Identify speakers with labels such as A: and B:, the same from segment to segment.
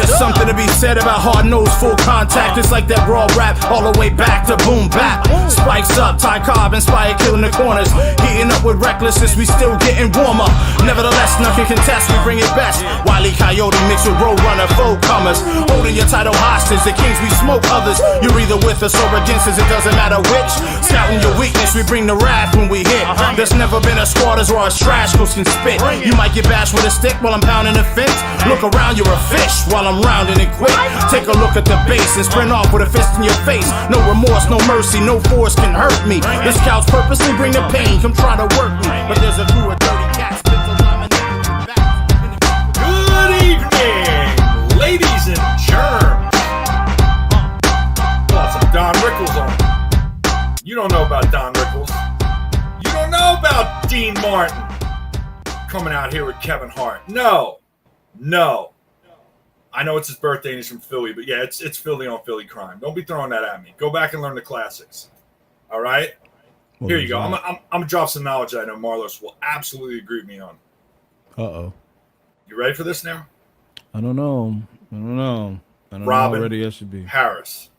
A: There's something to be said about hard-nosed full contact. It's like that raw rap all the way back to boom bap. Spikes up, Ty Cobb inspired killing the corners. Heating up with recklessness, we still getting warmer. Nevertheless, nothing contest, we bring it best. Wile E. Coyote mixed with Roadrunner, full comers. Holding your title hostage, the kings we smoke others. You're either with us or against us, it doesn't matter which. Scouting your weakness, we bring the wrath when we hit. There's never been a squad as raw as Trashkos can spit. You might get bashed with a stick while I'm pounding the fence. Look around, you're a fish while I'm rounding it quick. Take a look at the base and sprint off with a fist in your face. No remorse, no mercy, no force can hurt me. The scouts purposely bring the pain, come try to work me. But there's a crew of dirty cats.
B: Good evening, ladies and germs. Some Don Rickles on. You don't know about Don Rickles. You don't know about Dean Martin coming out here with Kevin Hart. No. I know it's his birthday and he's from Philly, but yeah, it's Philly on Philly crime. Don't be throwing that at me. Go back and learn the classics. All right?
C: Well,
B: here you go. I'm gonna drop some knowledge that I know Marlos will absolutely agree with me on.
C: Uh-oh.
B: You ready for this now?
C: I don't know. I don't know
B: Robin
C: how ready I should be.
B: Harris.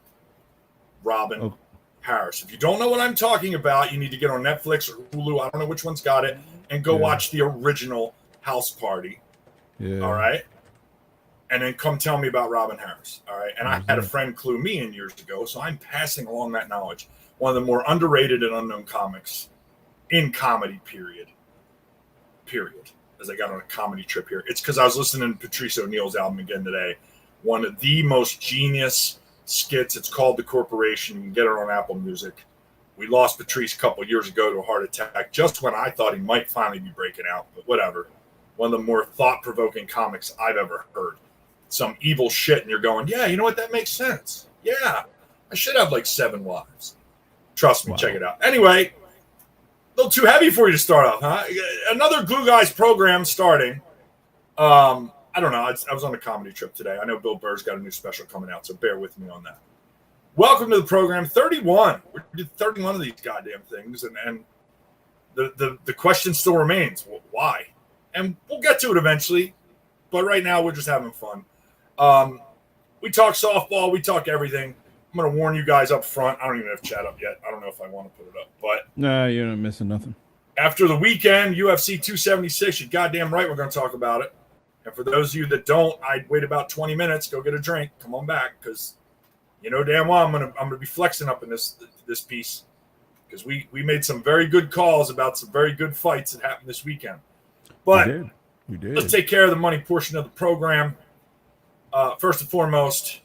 B: Robin Harris. If you don't know what I'm talking about, you need to get on Netflix or Hulu. I don't know which one's got it. And go watch the original House Party.
C: Yeah.
B: All right? And then come tell me about Robin Harris. All right? And I had a friend clue me in years ago, so I'm passing along that knowledge. One of the more underrated and unknown comics in comedy, period. As I got on a comedy trip here. It's because I was listening to Patrice O'Neal's album again today. One of the most genius skits. It's called The Corporation. You can get it on Apple Music. We lost Patrice a couple years ago to a heart attack just when I thought he might finally be breaking out, but whatever. One of the more thought-provoking comics I've ever heard. Some evil shit, and you're going, yeah, you know what? That makes sense. Yeah, I should have like 7 wives. Trust me, check it out. Anyway, a little too heavy for you to start off, huh? Another Glue Guys program starting. I don't know. I was on a comedy trip today. I know Bill Burr's got a new special coming out, so bear with me on that. Welcome to the program. 31. We did 31 of these goddamn things, and the question still remains, well, why? And we'll get to it eventually, but right now we're just having fun. We talk softball. We talk everything. I'm going to warn you guys up front. I don't even have chat up yet. I don't know if I want to put it up, but
C: Nah, you're not missing nothing.
B: After the weekend, UFC 276, you're goddamn right we're going to talk about it. And for those of you that don't, I'd wait about 20 minutes, go get a drink, come on back, because you know damn well I'm gonna be flexing up in this piece, because we made some very good calls about some very good fights that happened this weekend. But
C: we did.
B: Let's take care of the money portion of the program. First and foremost,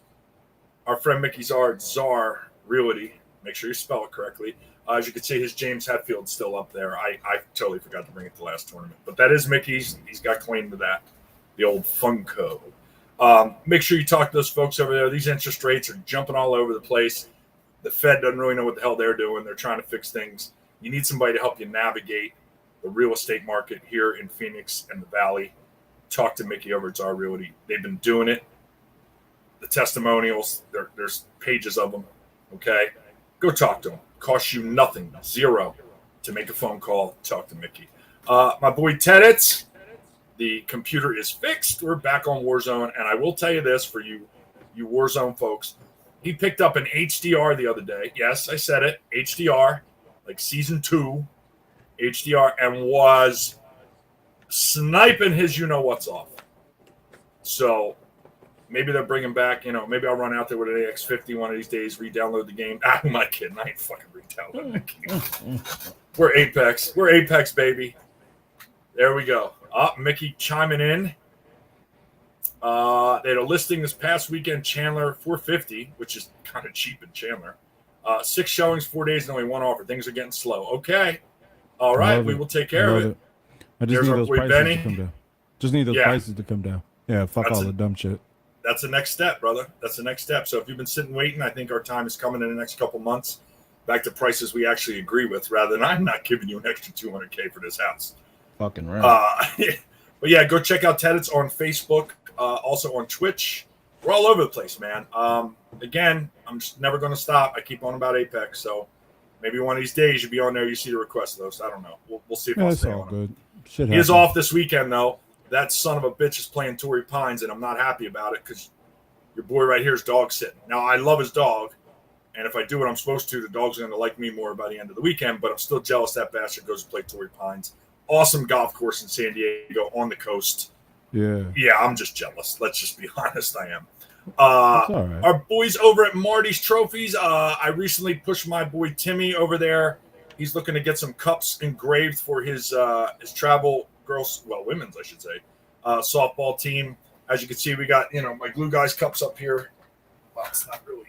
B: our friend Mickey Czar Realty. Make sure you spell it correctly. As you can see, his James Hetfield's still up there. I totally forgot to bring it to the last tournament, but that is Mickey's. He's got claim to that. The old Funko. Make sure you talk to those folks over there. These interest rates are jumping all over the place. The Fed doesn't really know what the hell they're doing. They're trying to fix things. You need somebody to help you navigate the real estate market here in Phoenix and the Valley. Talk to Mickey over at Czar Realty. They've been doing it. The testimonials, there's pages of them. Okay? Go talk to them. Costs you nothing. Zero to make a phone call. Talk to Mickey. My boy Tedits. The computer is fixed. We're back on Warzone. And I will tell you this for you Warzone folks. He picked up an HDR the other day. Yes, I said it. HDR, like Season 2 HDR, and was sniping his you-know-what's off. So maybe they're bringing back, maybe I'll run out there with an AX50 one of these days, re-download the game. I'm not kidding. I ain't fucking re-downloading the game. We're Apex. We're Apex, baby. There we go. Mickey chiming in. They had a listing this past weekend, Chandler, $450, which is kind of cheap in Chandler. 6 showings, 4 days, and only 1 offer. Things are getting slow. Okay. All right. We will take care of it.
C: I just need those prices to come down. Just need those prices to come down. Yeah, fuck all the dumb shit.
B: That's the next step, brother. That's the next step. So if you've been sitting waiting, I think our time is coming in the next couple months. Back to prices we actually agree with, rather than I'm not giving you an extra $200K for this house.
C: Fucking right.
B: But yeah, go check out Tedits on Facebook, also on Twitch. We're all over the place, man. Again, I'm just never going to stop. I keep on about Apex, so maybe one of these days you'll be on there. You see the request list. I don't know. We'll see if I'll stay on
C: good.
B: He is off this weekend, though. That son of a bitch is playing Torrey Pines, and I'm not happy about it because Your boy right here is dog sitting. Now, I love his dog, and if I do what I'm supposed to, the dog's going to like me more by the end of the weekend, but I'm still jealous that bastard goes to play Torrey Pines. Awesome golf course in San Diego on the coast.
C: Yeah.
B: Yeah, I'm just jealous. Let's just be honest, I am.
C: Right.
B: Our boys over at Marty's Trophies, I recently pushed my boy Timmy over there. He's looking to get some cups engraved for his travel women's, I should say, softball team. As you can see, we got, my Glue Guys cups up here. Well, it's not really.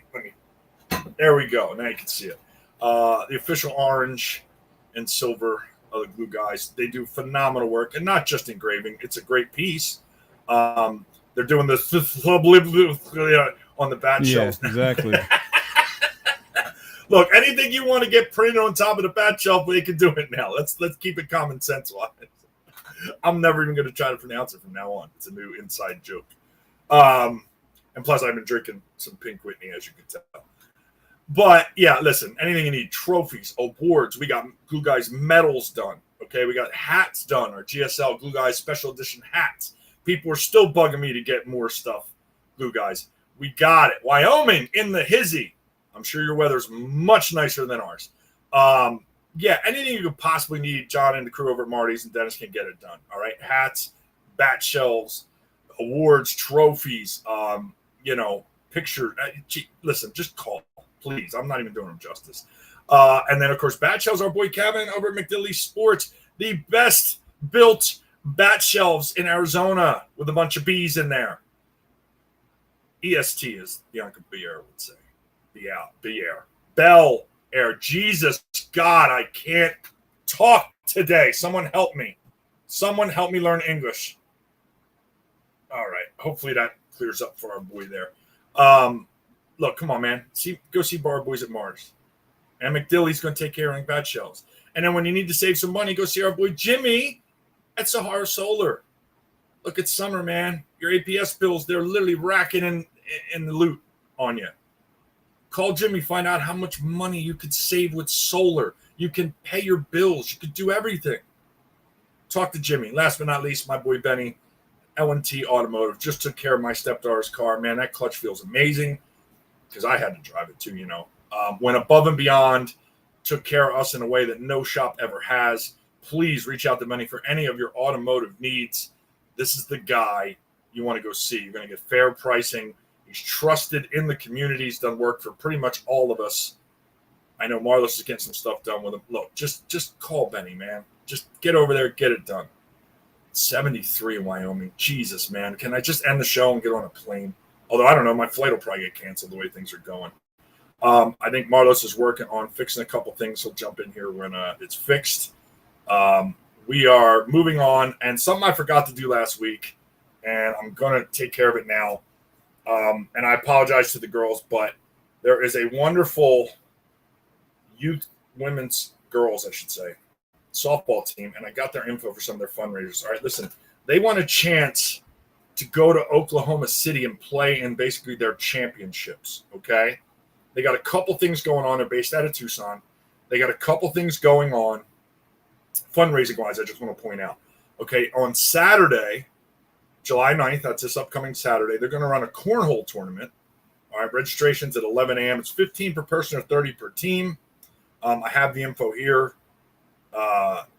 B: There we go. Now you can see it. The official orange and silver of the Glue Guys. They do phenomenal work, and not just engraving. It's a great piece. They're doing the on the bat shelves.
C: Yeah, exactly.
B: Look, anything you want to get printed on top of the bat shelf, they can do it now. Let's keep it common sense wise. I'm never even going to try to pronounce it from now on. It's a new inside joke. And plus, I've been drinking some Pink Whitney, as you can tell. But yeah, listen, anything you need, trophies, awards. We got Glue Guys medals done. Okay, we got hats done, our GSL Glue Guys special edition hats. People are still bugging me to get more stuff, Glue Guys. We got it. Wyoming in the hizzy. I'm sure your weather's much nicer than ours. Yeah, anything you could possibly need, John and the crew over at Marty's and Dennis can get it done. All right, hats, bat shelves, awards, trophies, picture. Listen, just call, please. I'm not even doing them justice. And then, of course, bat shelves, our boy Kevin over at McDilly Sports, the best built bat shelves in Arizona with a bunch of bees in there. EST, as Bianca Bier would say. Bier. Bell Air. Jesus God, I can't talk today. Someone help me. Someone help me learn English. All right. Hopefully that clears up for our boy there. Look, come on, man. Go see Bar Boys at Mars. And McDilly's going to take care of bat shelves. And then when you need to save some money, go see our boy Jimmy at Sahara Solar. Look, it's summer, man. Your APS bills, they're literally racking in the loot on you. Call Jimmy, find out how much money you could save with solar. You can pay your bills. You could do everything. Talk to Jimmy. Last but not least, my boy Benny, L&T Automotive, just took care of my stepdaughter's car. Man, that clutch feels amazing because I had to drive it too, Went above and beyond, took care of us in a way that no shop ever has. Please reach out to Benny for any of your automotive needs. This is the guy you want to go see. You're going to get fair pricing. He's trusted in the community. He's done work for pretty much all of us. I know Marlos is getting some stuff done with him. Look, just call Benny, man. Just get over there, get it done. 73 in Wyoming. Jesus, man. Can I just end the show and get on a plane? Although, I don't know. My flight will probably get canceled the way things are going. I think Marlos is working on fixing a couple things. He'll jump in here when it's fixed. We are moving on. And something I forgot to do last week, and I'm going to take care of it now. And I apologize to the girls, but there is a wonderful women's girls, I should say, softball team, and I got their info for some of their fundraisers. All right, listen, they want a chance to go to Oklahoma City and play in basically their championships, okay? They got a couple things going on. They're based out of Tucson. They got a couple things going on fundraising-wise, I just want to point out. Okay, on Saturday, July 9th, that's this upcoming Saturday, they're going to run a cornhole tournament. All right, registration's at 11 a.m. It's 15 per person or 30 per team. I have the info here.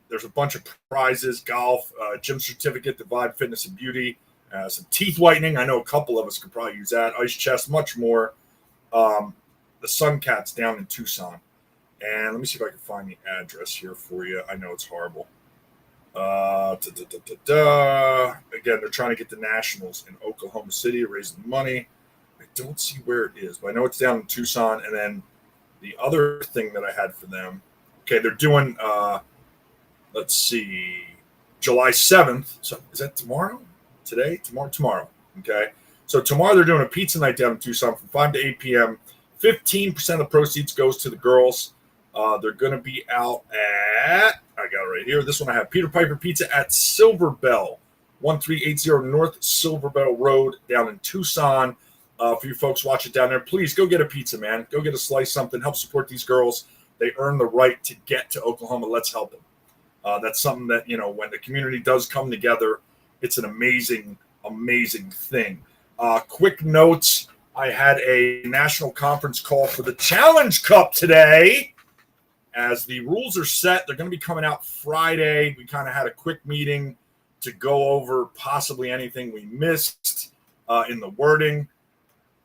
B: There's a bunch of prizes, golf, gym certificate, the Vibe Fitness and Beauty, some teeth whitening. I know a couple of us could probably use that. Ice chest, much more. The Sun Cat's down in Tucson. And let me see if I can find the address here for you. I know it's horrible. Again, they're trying to get the Nationals in Oklahoma City, raising money. I don't see where it is, but I know it's down in Tucson. And then the other thing that I had for them, okay, they're doing, let's see, July 7th. So is that tomorrow? Today? Tomorrow. Okay. So tomorrow they're doing a pizza night down in Tucson from 5 to 8 p.m. 15% of the proceeds goes to the girls. They're going to be out at, I got it right here. This one I have, Peter Piper Pizza at Silver Bell, 1380 North Silver Bell Road down in Tucson. For you folks watching down there, please go get a pizza, man. Go get a slice, something. Help support these girls. They earn the right to get to Oklahoma. Let's help them. That's something that, when the community does come together, it's an amazing, amazing thing. Quick notes. I had a national conference call for the Challenge Cup today. As the rules are set, they're going to be coming out Friday. We kind of had a quick meeting to go over possibly anything we missed in the wording.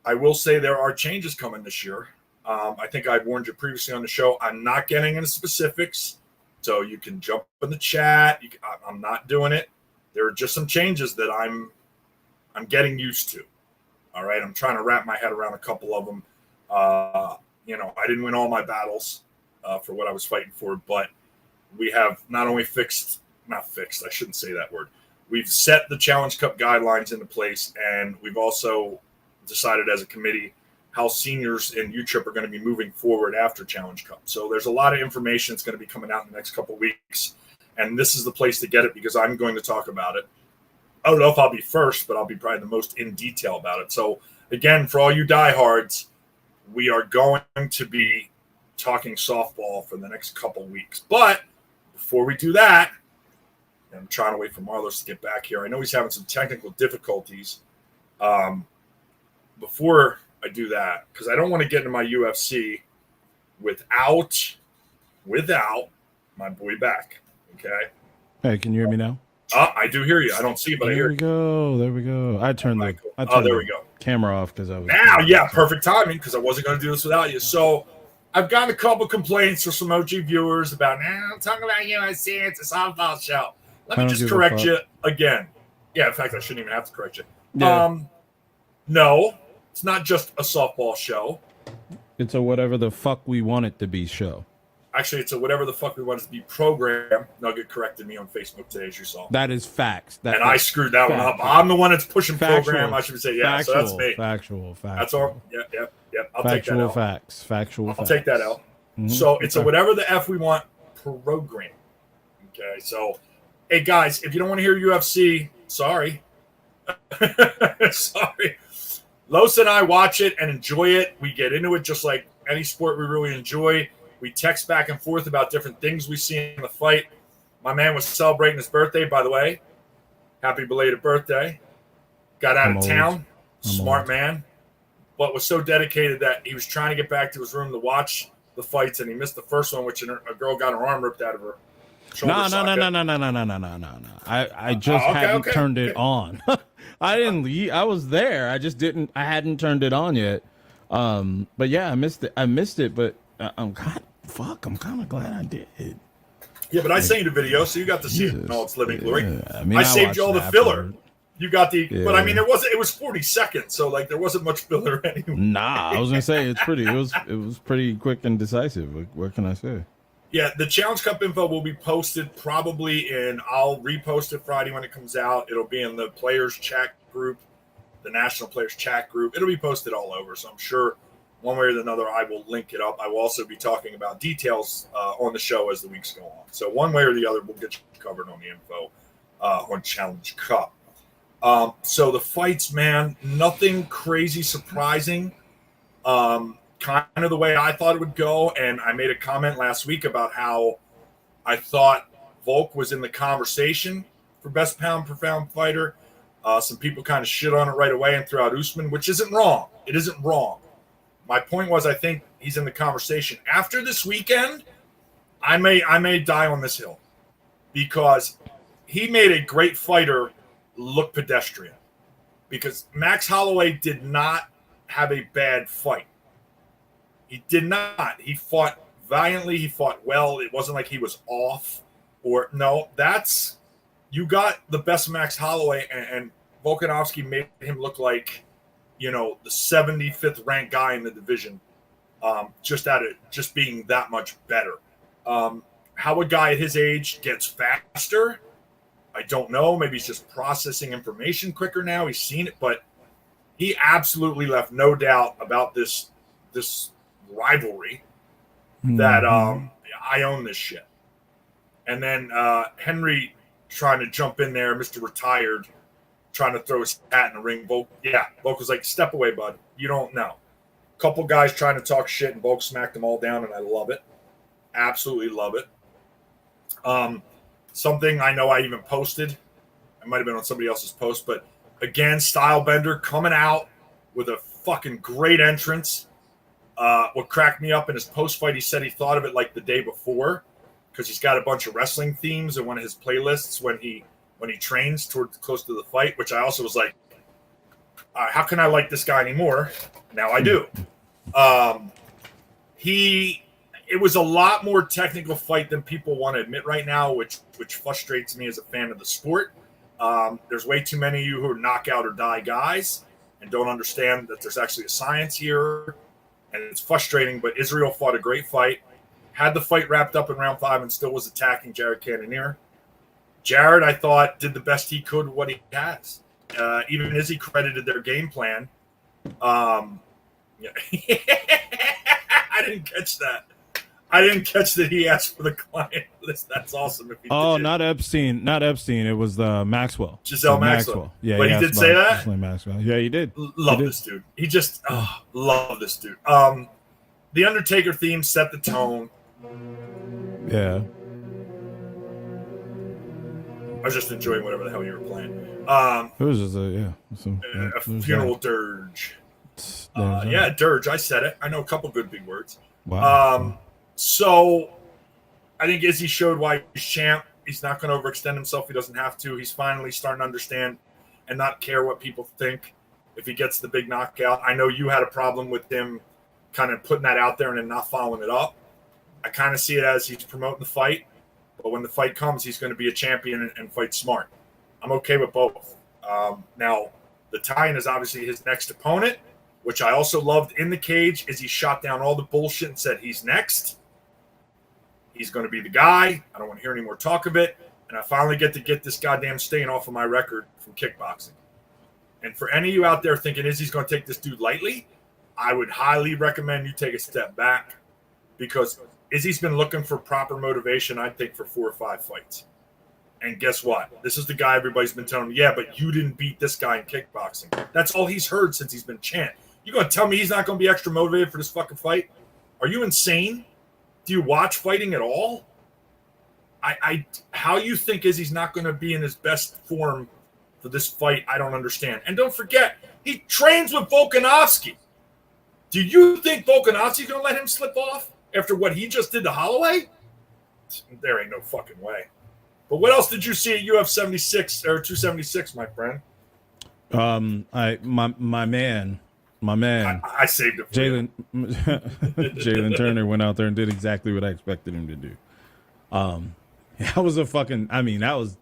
B: I will say there are changes coming this year. I think I warned you previously on the show. I'm not getting into specifics, so you can jump in the chat. I'm not doing it. There are just some changes that I'm getting used to. All right, I'm trying to wrap my head around a couple of them. I didn't win all my battles for what I was fighting for, but we have not only not fixed, I shouldn't say that word. We've set the Challenge Cup guidelines into place, and we've also decided as a committee how seniors and UTRIP are going to be moving forward after Challenge Cup. So there's a lot of information that's going to be coming out in the next couple of weeks, and this is the place to get it because I'm going to talk about it. I don't know if I'll be first, but I'll be probably the most in detail about it. So again, for all you diehards, we are going to be talking softball for the next couple of weeks. But before we do that, I'm trying to wait for Marlos to get back here. I know he's having some technical difficulties. Before I do that, because I don't want to get into my UFC without my boy back. Okay.
C: Hey, can you hear me now?
B: I do hear you. I don't see you, but I hear you.
C: There we go. I turned the camera off because I was
B: perfect timing because I wasn't going to do this without you. So I've gotten a couple complaints from some OG viewers about, I'm talking about UFC. It's a softball show. Let me just correct you again. Yeah, in fact, I shouldn't even have to correct you. Yeah. No, it's not just a softball show.
C: It's a whatever the fuck we want it to be show.
B: Actually, it's a whatever the fuck we want it to be program. Nugget corrected me on Facebook today, as you saw.
C: That is facts.
B: I screwed that one up. I'm the one that's pushing program. I should say, yeah.
C: Factual,
B: so that's me.
C: Factual.
B: That's all. Yep. I'll take that out.
C: Factual facts.
B: I'll take that out. Mm-hmm. So it's a whatever the F we want program. Okay, so hey guys, if you don't want to hear UFC, sorry. Sorry. Los and I watch it and enjoy it. We get into it just like any sport we really enjoy. We text back and forth about different things we see in the fight. My man was celebrating his birthday, by the way. Happy belated birthday. Got out of town. Smart man. But was so dedicated that he was trying to get back to his room to watch the fights, and he missed the first one, which a girl got her arm ripped out of her shoulder.
C: No. I just hadn't turned it on. I didn't leave. I was there. I just didn't. I hadn't turned it on yet. But yeah, I missed it. But I'm kind of glad I did.
B: Yeah, but I sent you the video, so you got to see it in all its living glory. I saved you all the filler. You got the, but I mean, it was 40 seconds, so like there wasn't much filler anyway.
C: Nah, I was gonna say it was pretty quick and decisive. What can I say?
B: Yeah, the Challenge Cup info will be posted probably I'll repost it Friday when it comes out. It'll be in the players chat group, the national players chat group. It'll be posted all over, so I'm sure one way or another I will link it up. I will also be talking about details on the show as the weeks go on. So one way or the other, we'll get you covered on the info on Challenge Cup. So the fights, man, nothing crazy surprising. Kind of the way I thought it would go. And I made a comment last week about how I thought Volk was in the conversation for best pound per pound fighter. Some people kind of shit on it right away and threw out Usman, which isn't wrong. It isn't wrong. My point was, I think he's in the conversation. After this weekend, I may die on this hill because he made a great fighter look pedestrian, because Max Holloway did not have a bad fight. He did not. He fought valiantly. He fought well. It wasn't like he was off you got the best Max Holloway, and Volkanovski made him look like, the 75th ranked guy in the division, just being that much better. How a guy at his age gets faster, I don't know. Maybe he's just processing information quicker now. He's seen it, but he absolutely left no doubt about this rivalry that I own this shit. And then Henry trying to jump in there, Mr. Retired, trying to throw his hat in the ring. Volk was like, step away, bud. You don't know. Couple guys trying to talk shit, and Volk smacked them all down, and I love it. Absolutely love it. Something I know I even posted. It might have been on somebody else's post, but again, Stylebender coming out with a fucking great entrance. What cracked me up in his post fight, he said he thought of it like the day before because he's got a bunch of wrestling themes in one of his playlists when he trains towards close to the fight. Which I also was like, how can I like this guy anymore? Now I do. It was a lot more technical fight than people want to admit right now, which frustrates me as a fan of the sport. There's way too many of you who are knockout or die guys and don't understand that there's actually a science here. And it's frustrating, but Israel fought a great fight, had the fight wrapped up in round 5 and still was attacking Jared Cannonier. Jared, I thought, did the best he could with what he has. Even Izzy credited their game plan. I didn't catch that. I didn't catch that he asked for the client list. That's awesome. If he did.
C: Not Epstein. Not Epstein. It was
B: Giselle
C: Maxwell. So
B: Maxwell.
C: Yeah,
B: but he did say that?
C: Maxwell. Yeah, he did.
B: Love this dude. He just love this dude. The Undertaker theme set the tone.
C: Yeah.
B: I was just enjoying whatever the hell you were playing.
C: It was just
B: a funeral dirge. Yeah, dirge. I said it. I know a couple good big words.
C: Wow.
B: So I think Izzy showed why he's champ. He's not going to overextend himself. He doesn't have to. He's finally starting to understand and not care what people think if he gets the big knockout. I know you had a problem with him kind of putting that out there and then not following it up. I kind of see it as he's promoting the fight, but when the fight comes, he's going to be a champion and fight smart. I'm okay with both. Now, the tie-in is obviously his next opponent, which I also loved in the cage, is he shot down all the bullshit and said he's next. He's going to be the guy. I don't want to hear any more talk of it. And I finally get to get this goddamn stain off of my record from kickboxing. And for any of you out there thinking Izzy's going to take this dude lightly, I would highly recommend you take a step back because Izzy's been looking for proper motivation, I think, for 4 or 5 fights. And guess what? This is the guy everybody's been telling me, yeah, but you didn't beat this guy in kickboxing. That's all he's heard since he's been champ. You going to tell me he's not going to be extra motivated for this fucking fight? Are you insane? Do you watch fighting at all? How you think Izzy's not going to be in his best form for this fight, I don't understand. And don't forget, he trains with Volkanovski. Do you think Volkanovski's going to let him slip off after what he just did to Holloway? There ain't no fucking way. But what else did you see at UF 76 or 276, my friend?
C: My man.
B: I saved it for
C: Jalen Turner went out there and did exactly what I expected him to do. That was a fucking. I mean, I was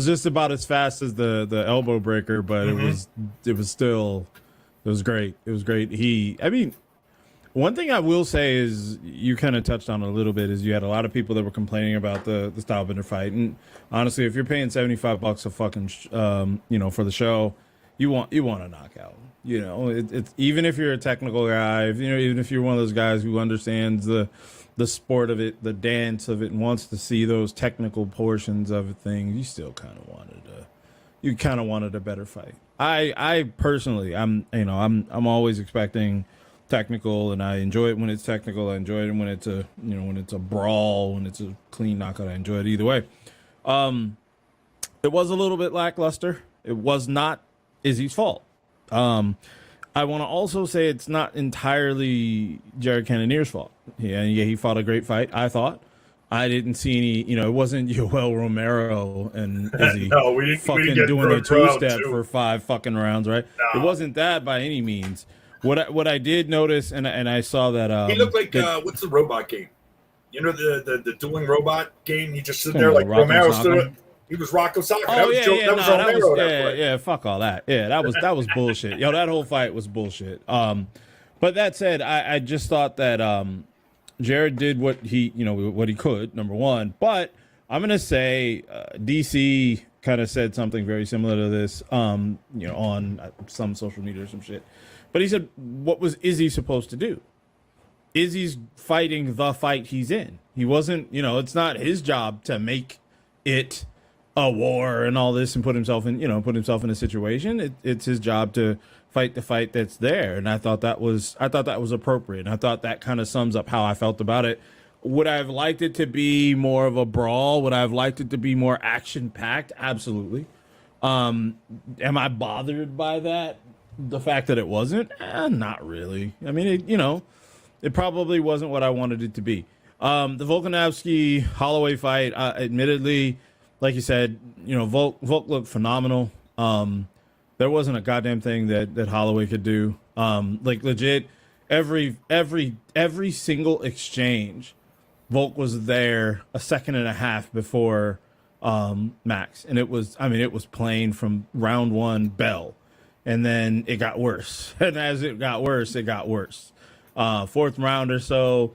C: just about as fast as the elbow breaker, but it was great. It was great. One thing I will say is you kind of touched on it a little bit is you had a lot of people that were complaining about the Stylebender fight, and honestly, if you're paying $75 a fucking for the show, you want a knockout. It's even if you're a technical guy, even if you're one of those guys who understands the sport of it, the dance of it, and wants to see those technical portions of a thing, you still kind of wanted a better fight. I personally, I'm always expecting technical, and I enjoy it when it's technical. I enjoy it when it's a brawl, when it's a clean knockout. I enjoy it either way. It was a little bit lackluster. It was not Izzy's fault. I want to also say it's not entirely Jared Cannonier's fault. Yeah, he fought a great fight, I thought. I didn't see any, it wasn't Yoel Romero and Izzy fucking doing a two-step for 5 fucking rounds, right? No. It wasn't that by any means. What I did notice, and I saw that
B: he looked like what's the robot game? The dueling robot game. He just stood there like Romero stood. He was Rocco Soccer.
C: Oh yeah, fuck all that. Yeah, that was bullshit. Yo, that whole fight was bullshit. But that said, I just thought that Jared did what he could, number one. But I'm gonna say DC kind of said something very similar to this, on some social media or some shit. But he said, what was Izzy supposed to do? Izzy's fighting the fight he's in. He wasn't, it's not his job to make it a war and all this and put himself in a situation. It's his job to fight the fight that's there. And I thought that was appropriate. And I thought that kind of sums up how I felt about it. Would I have liked it to be more of a brawl? Would I have liked it to be more action packed? Absolutely. Am I bothered by that? the fact that it wasn't, not really. I mean, it probably wasn't what I wanted it to be. The Volkanovski Holloway fight, admittedly, like you said, Volk looked phenomenal. There wasn't a goddamn thing that Holloway could do. Like legit, every single exchange, Volk was there a second and a half before Max, and it was plain from round one bell, and then it got worse, and as it got worse, it got worse. Fourth round or so,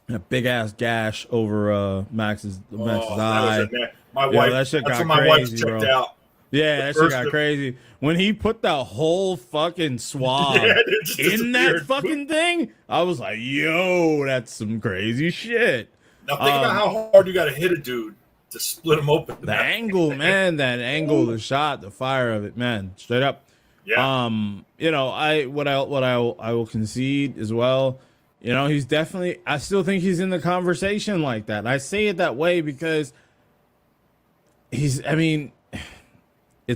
C: a big ass gash over Max's eye. That shit got crazy, bro.
B: Out.
C: Yeah, that shit got crazy. When he put that whole fucking swab in that fucking thing, I was like, yo, that's some crazy shit.
B: Now think about how hard you got to hit a dude to split him open.
C: The angle, man, that angle, the shot, the fire of it, man, straight up.
B: Yeah.
C: I will concede as well. He's definitely, I still think he's in the conversation like that. And I say it that way because it's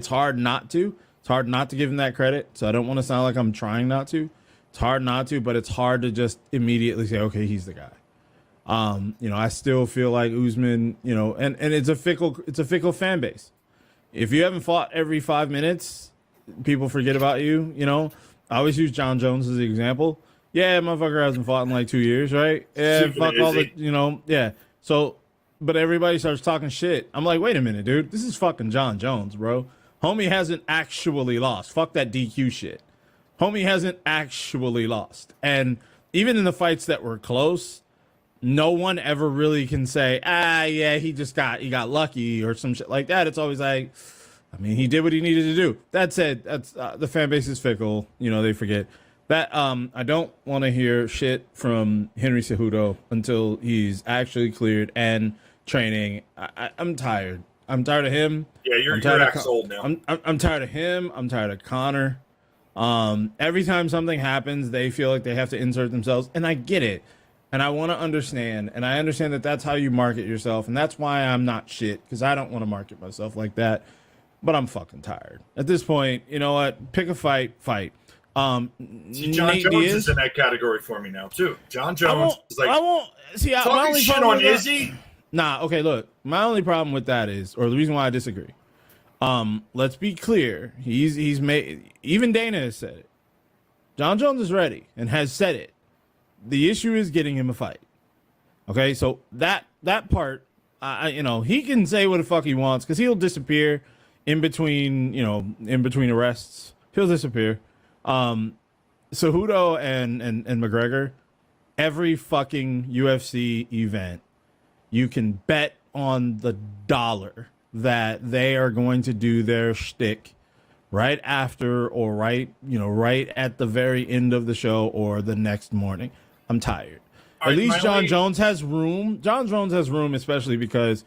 C: hard not to. It's hard not to give him that credit. So I don't want to sound like I'm trying not to. It's hard not to, but it's hard to just immediately say, okay, he's the guy. I still feel like Usman, and it's a fickle fan base. If you haven't fought every 5 minutes, people forget about you. I always use John Jones as the example. Yeah, motherfucker hasn't fought in like 2 years, right? Yeah, fuck all the, yeah. So, but everybody starts talking shit. I'm like, wait a minute, dude. This is fucking John Jones, bro. Homie hasn't actually lost. Fuck that DQ shit. Homie hasn't actually lost. And even in the fights that were close, no one ever really can say, yeah, he got lucky or some shit like that. It's always like, he did what he needed to do. That said, that's the fan base is fickle. They forget that. I don't want to hear shit from Henry Cejudo until he's actually cleared and training. I'm tired. I'm tired of him.
B: Yeah, you're old now.
C: I'm tired of him. I'm tired of Conor. Every time something happens, they feel like they have to insert themselves, and I get it. And I want to understand, and I understand that that's how you market yourself, and that's why I'm not shit, because I don't want to market myself like that. But I'm fucking tired. At this point, you know what? Pick a fight.
B: John Jones is in that category for me now, too. John Jones is like...
C: I won't... See, my only
B: shit on Izzy?
C: Nah, okay, look. My only problem with that is, or the reason why I disagree, let's be clear. He's made... Even Dana has said it. John Jones is ready and has said it. The issue is getting him a fight. Okay, so that part, he can say what the fuck he wants because he'll disappear in between arrests. He'll disappear. Cejudo and McGregor, every fucking UFC event, you can bet on the dollar that they are going to do their shtick right after or right at the very end of the show or the next morning. I'm tired. At least John Jones has room. John Jones has room, especially because,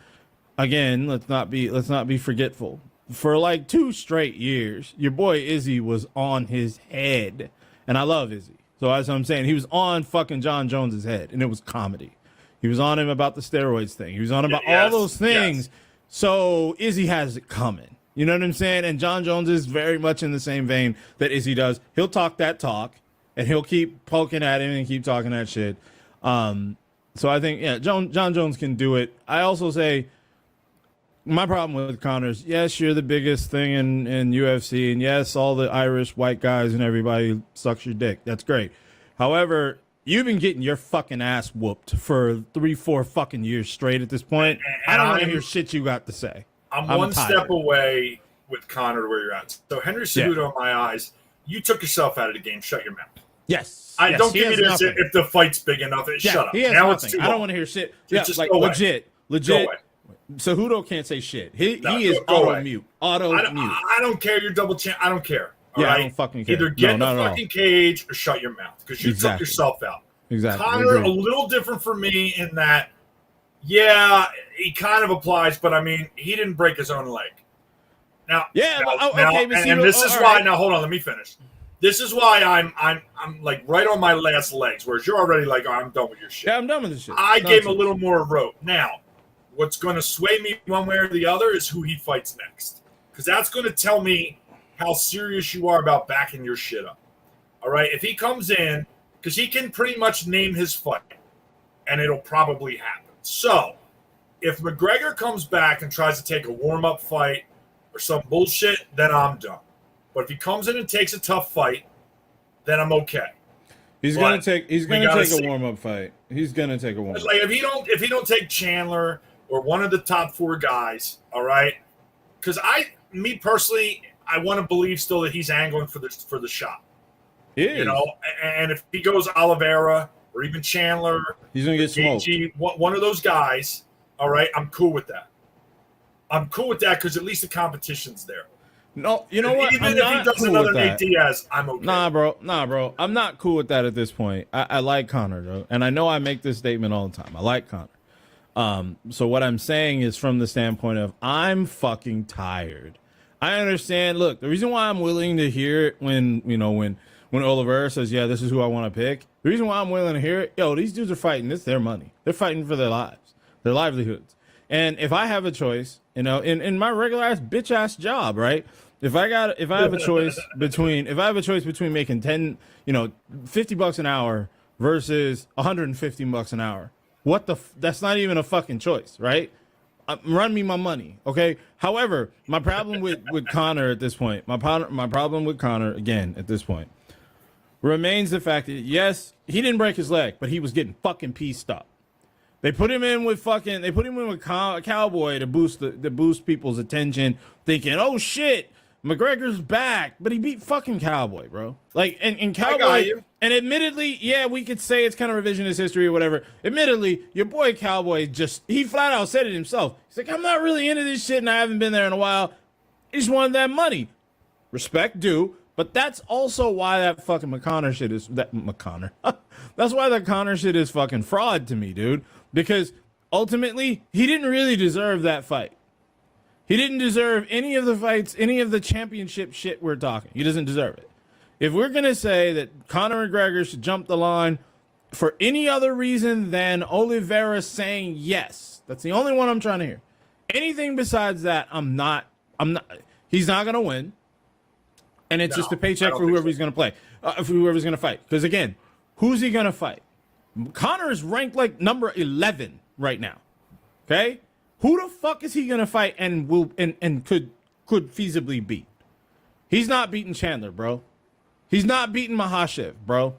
C: again, let's not be forgetful. For like 2 straight years, your boy Izzy was on his head, and I love Izzy. So as I'm saying, he was on fucking John Jones's head, and it was comedy. He was on him about the steroids thing. He was on about all those things. Yes. So Izzy has it coming. You know what I'm saying? And John Jones is very much in the same vein that Izzy does. He'll talk that talk. And he'll keep poking at him and keep talking that shit. So I think, John Jones can do it. I also say my problem with Conor is, yes, you're the biggest thing in UFC. And yes, all the Irish white guys and everybody sucks your dick. That's great. However, you've been getting your fucking ass whooped for 3-4 fucking years straight at this point. I don't want to hear shit you got to say.
B: I'm one step away with Conor where you're at. So Henry Cejudo, in my eyes, you took yourself out of the game. Shut your mouth.
C: Yes.
B: Don't give me this if the fight's big enough. Shut up.
C: He has
B: now
C: nothing.
B: It's too
C: I don't want to hear shit.
B: Just
C: like
B: go
C: legit. Cejudo can't say shit. He is auto mute.
B: I don't care. You're double champ. I don't care.
C: Right? I don't fucking care.
B: Either get in the fucking cage or shut your mouth because you took yourself out.
C: Exactly.
B: Conor, a little different for me in that, he kind of applies, but he didn't break his own leg. Now, this is why. Now, hold on. Let me finish. This is why I'm like right on my last legs, whereas you're already like, I'm done with your shit.
C: Yeah, I'm done with this shit.
B: I gave him a little more rope. Now, what's going to sway me one way or the other is who he fights next, because that's going to tell me how serious you are about backing your shit up. All right, if he comes in, because he can pretty much name his fight, and it'll probably happen. So, if McGregor comes back and tries to take a warm-up fight or some bullshit, then I'm done. But if he comes in and takes a tough fight, then I'm okay.
C: He's gonna take a warm-up fight. He's gonna take a warm-up.
B: Like if he don't take Chandler or one of the top 4 guys, all right? Because me personally, I want to believe still that he's angling for the shot.
C: He is.
B: You know, and if he goes Oliveira or even Chandler,
C: he's gonna get smoked.
B: One of those guys, all right, I'm cool with that. I'm cool with that because at least the competition's there.
C: No, you know what?
B: Even if he does another Nate Diaz, I'm okay.
C: Nah, bro. I'm not cool with that at this point. I like Conor, though. And I know I make this statement all the time. I like Conor. So what I'm saying is from the standpoint of I'm fucking tired. I understand. Look, the reason why I'm willing to hear it when Oliveira says, yeah, this is who I want to pick. The reason why I'm willing to hear it, these dudes are fighting. It's their money. They're fighting for their lives, their livelihoods. And if I have a choice, in my regular ass bitch ass job, right? If I have a choice between making $50 an hour versus $150 an hour, that's not even a fucking choice, right? Run me my money, okay? However, my problem with Conor at this point, my problem with Conor again at this point remains the fact that yes, he didn't break his leg, but he was getting fucking pieced up. They put him in with Cowboy to boost people's attention, thinking, oh shit, McGregor's back, but he beat fucking Cowboy, bro. Like, and Cowboy, and admittedly, yeah, we could say it's kind of revisionist history or whatever. Admittedly, your boy Cowboy he flat out said it himself. He's like, I'm not really into this shit and I haven't been there in a while. He just wanted that money. Respect due, but that's also why that fucking McConnor shit is, that's why the Conor shit is fucking fraud to me, dude. Because ultimately, he didn't really deserve that fight. He didn't deserve any of the fights, any of the championship shit we're talking. He doesn't deserve it. If we're going to say that Conor McGregor should jump the line for any other reason than Oliveira saying yes, that's the only one I'm trying to hear. Anything besides that, he's not going to win. And it's just a paycheck for whoever he's going to play, for whoever's going to fight. Because again, who's he going to fight? Conor is ranked like number 11 right now. Okay? Who the fuck is he gonna fight and could feasibly beat? He's not beating Chandler, bro. He's not beating Makhachev, bro.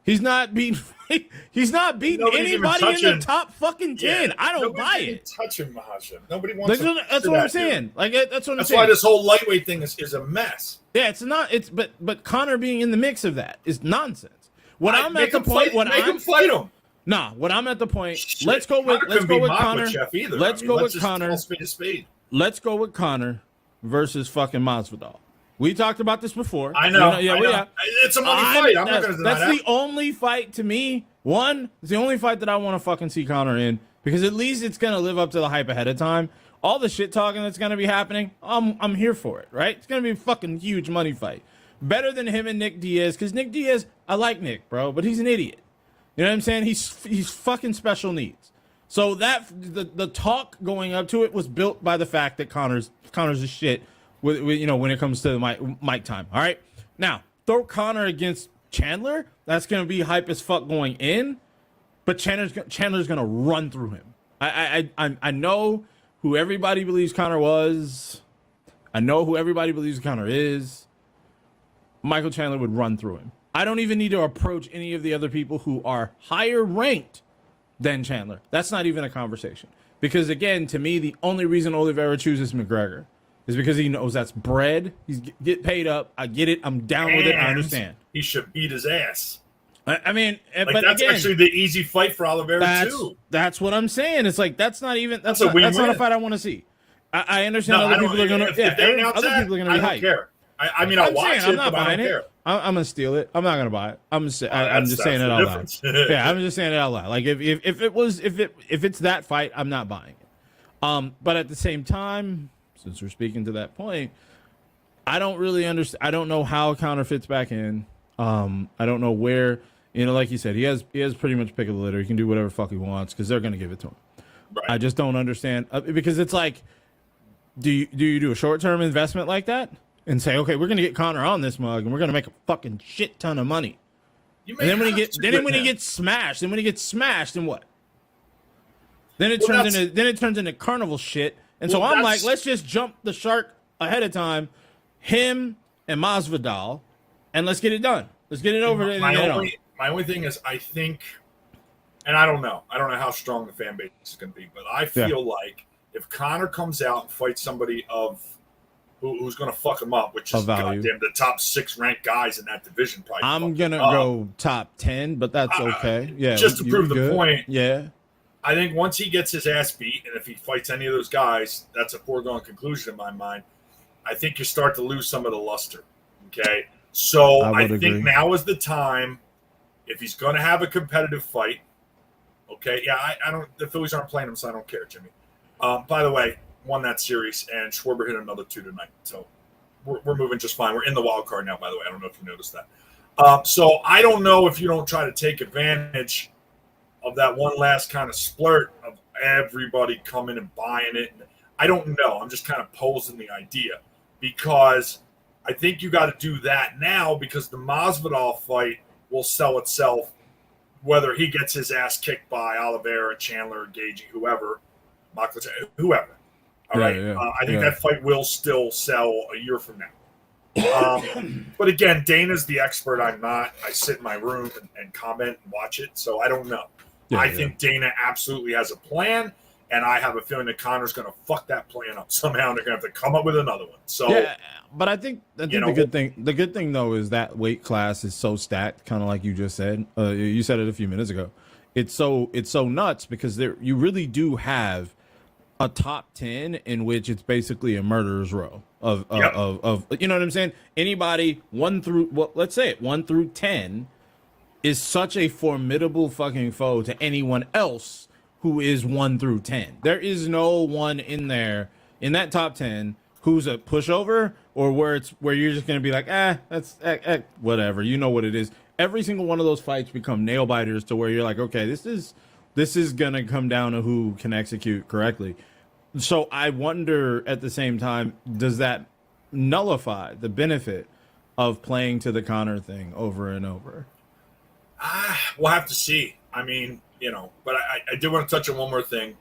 C: He's not beating anybody in the top fucking 10. Yeah, I don't buy it.
B: Touching Makhachev. Nobody wants to.
C: That's what I'm saying. Like that's what I'm saying.
B: That's why this whole lightweight thing is a mess.
C: Yeah, it's not. But Conor being in the mix of that is nonsense. What I'm at the
B: point. Make him fight him.
C: Nah, what I'm at the point. Let's go with Conor. Let's go with Conor. Let's go with Conor versus fucking Masvidal. We talked about this before.
B: I know. It's a money fight. I'm not going to deny that.
C: That's the only fight to me. It's the only fight that I want to fucking see Conor in because at least it's going to live up to the hype ahead of time. All the shit talking that's going to be happening, I'm here for it, right? It's going to be a fucking huge money fight. Better than him and Nick Diaz because Nick Diaz, I like Nick, bro, but he's an idiot. You know what I'm saying? He's fucking special needs. So that the talk going up to it was built by the fact that Conor's a shit with when it comes to the mic time. All right, now throw Conor against Chandler. That's gonna be hype as fuck going in, but Chandler's gonna run through him. I know who everybody believes Conor was. I know who everybody believes Conor is. Michael Chandler would run through him. I don't even need to approach any of the other people who are higher ranked than Chandler. That's not even a conversation. Because again, to me, the only reason Oliveira chooses McGregor is because he knows that's bread. He's get paid up. I get it. I'm down with it. I understand.
B: He should beat his ass.
C: I mean,
B: but that's
C: again,
B: actually the easy fight for Oliveira too.
C: That's what I'm saying. It's like that's not a fight I want to see. I understand other people are going to. Yeah, other people are going to be hyped.
B: I don't care. I mean, I'll watch it. I'm not buying it.
C: I'm gonna steal it. I'm not gonna buy it. I'm just saying it out loud. Yeah, I'm just saying it out loud. Like if it's that fight, I'm not buying it. But at the same time, since we're speaking to that point, I don't really understand. I don't know how Conor fits back in. I don't know where. Like you said, he has pretty much pick of the litter. He can do whatever the fuck he wants because they're gonna give it to him. Right. I just don't understand because it's like, do you do a short term investment like that? and say, okay, we're gonna get Conor on this mug, and we're gonna make a fucking shit ton of money. And then when he gets smashed, then what? Then it turns into carnival shit. And so I'm like, let's just jump the shark ahead of time, him and Masvidal, and let's get it done. Let's get it over.
B: My only thing is, I think, and I don't know how strong the fan base is going to be, but I feel like if Conor comes out and fights somebody who's going to fuck him up, which is goddamn the top 6 ranked guys in that division, probably.
C: I'm gonna go top 10, but that's okay. Yeah,
B: just to prove the point.
C: Yeah.
B: I think once he gets his ass beat, and if he fights any of those guys, that's a foregone conclusion in my mind. I think you start to lose some of the luster. Okay, so I think now is the time. If he's going to have a competitive fight, okay, yeah, I don't. The Phillies aren't playing him, so I don't care, Jimmy. By the way, won that series, and Schwarber hit another 2 tonight, so we're moving just fine. We're in the wild card now, by the way. I don't know if you noticed that. So I don't know if you don't try to take advantage of that one last kind of splurt of everybody coming and buying it. I don't know. I'm just kind of posing the idea because I think you got to do that now because the Masvidal fight will sell itself whether he gets his ass kicked by Oliveira, Chandler, Gagey, whoever. Whoever. All right. Yeah. I think that fight will still sell a year from now. But again, Dana's the expert. I'm not. I sit in my room and comment and watch it, so I don't know. I think Dana absolutely has a plan, and I have a feeling that Conor's going to fuck that plan up somehow. And they're going to have to come up with another one. So,
C: yeah, but I think the good thing though is that weight class is so stacked, kind of like you just said. You said it a few minutes ago. It's so nuts because you really do have a top 10 in which it's basically a murderer's row of you know what I'm saying? Anybody 1 through 10 is such a formidable fucking foe to anyone else who is 1 through 10. There is no one in there in that top 10 who's a pushover or where you're just gonna be like, that's whatever. You know what it is. Every single one of those fights become nail biters to where you're like, okay, this is gonna come down to who can execute correctly. So I wonder at the same time, does that nullify the benefit of playing to the Conor thing over and over?
B: We'll have to see. I mean, but I did want to touch on one more thing.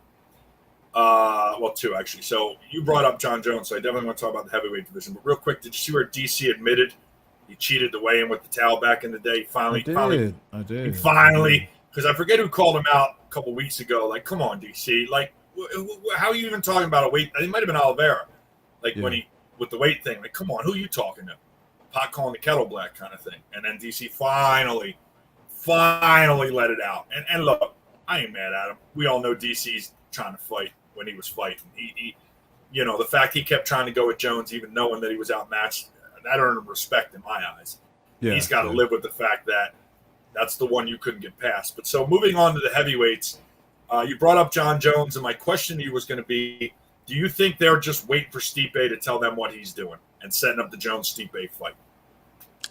B: Well, 2 actually. So you brought up Jon Jones, so I definitely want to talk about the heavyweight division. But real quick, did you see where DC admitted he cheated the weigh-in with the towel back in the day? I did. Finally, because I forget who called him out a couple weeks ago. Like, come on, DC. Like, how are you even talking about a weight? It might have been Oliveira. Like when he with the weight thing. Like, come on, who are you talking to? Pot calling the kettle black kind of thing. And then DC finally let it out. And look, I ain't mad at him. We all know DC's trying to fight when he was fighting. He the fact he kept trying to go with Jones, even knowing that he was outmatched, that earned him respect in my eyes. Yeah, he's got to live with the fact that that's the one you couldn't get past. But so moving on to the heavyweights, you brought up Jon Jones, and my question to you was going to be, do you think they're just waiting for Stipe to tell them what he's doing and setting up the Jones-Stipe fight?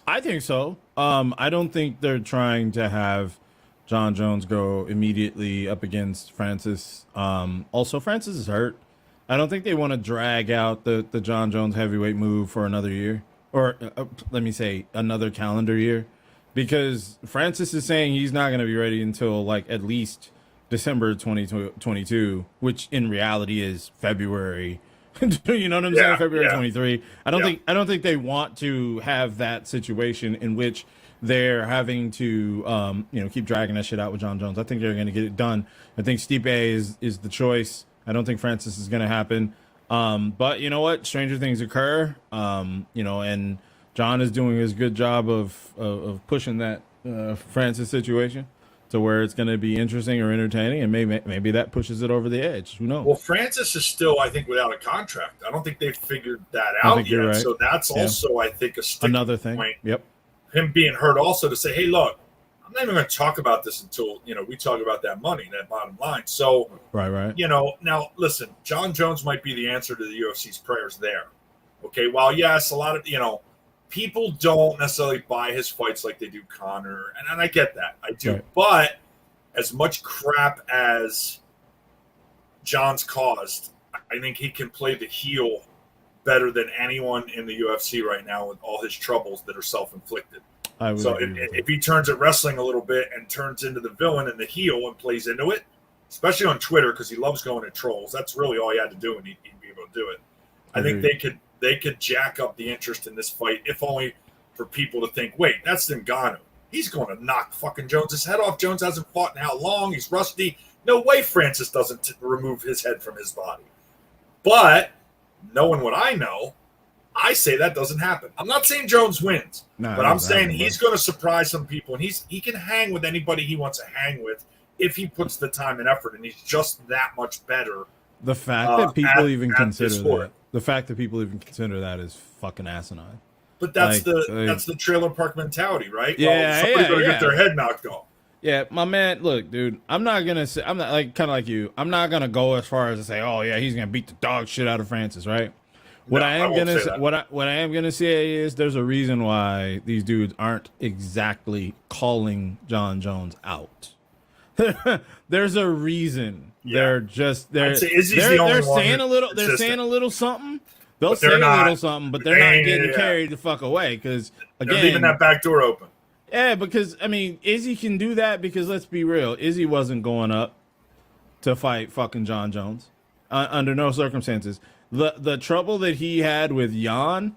C: I think so. I don't think they're trying to have Jon Jones go immediately up against Francis. Also, Francis is hurt. I don't think they want to drag out the Jon Jones heavyweight move for another year. Or let me say another calendar year. Because Francis is saying he's not going to be ready until like at least December 2022, which in reality is February. You know what I'm saying? February 23. I don't think they want to have that situation in which they're having to keep dragging that shit out with Jon Jones. I think they're going to get it done. I think Stipe is the choice. I don't think Francis is going to happen. But you know what? Stranger things occur. And Jon is doing his good job of pushing that Francis situation to where it's going to be interesting or entertaining, and maybe that pushes it over the edge. Who knows?
B: Well, Francis is still, I think, without a contract. I don't think they've figured that out yet. Right. So that's also, I think,
C: another thing. Point. Yep.
B: Him being hurt also to say, hey, look, I'm not even going to talk about this until, we talk about that money, that bottom line. So,
C: right.
B: Now, listen, Jon Jones might be the answer to the UFC's prayers there. Okay, while, yes, a lot of, people don't necessarily buy his fights like they do Conor, and I get that. I do. Right. But as much crap as Jon's caused, I think he can play the heel better than anyone in the UFC right now with all his troubles that are self-inflicted. So if he turns at wrestling a little bit and turns into the villain and the heel and plays into it, especially on Twitter because he loves going at trolls, that's really all he had to do and he'd be able to do it. I think they could jack up the interest in this fight, if only for people to think, wait, that's Ngannou. He's going to knock fucking Jones' head off. Jones hasn't fought in how long? He's rusty. No way Francis doesn't remove his head from his body. But knowing what I know, I say that doesn't happen. I'm not saying Jones wins, but I'm saying he's going to surprise some people, and he can hang with anybody he wants to hang with if he puts the time and effort, and he's just that much better.
C: The fact that people even consider that, the fact that people even consider that is fucking asinine.
B: But that's that's the trailer park mentality, right?
C: Yeah,
B: somebody's going to get their head knocked off.
C: Yeah, my man, look, dude, I'm not like kind of like you. I'm not gonna go as far as to say, oh yeah, he's gonna beat the dog shit out of Francis, right? What I am gonna say is there's a reason why these dudes aren't exactly calling John Jones out. There's a reason. Yeah. They're saying a little something. They'll say a little something, but they're not getting carried the fuck away because again,
B: they're leaving that back door open.
C: Yeah, because I mean, Izzy can do that because let's be real, Izzy wasn't going up to fight fucking John Jones under no circumstances. The trouble that he had with Jan,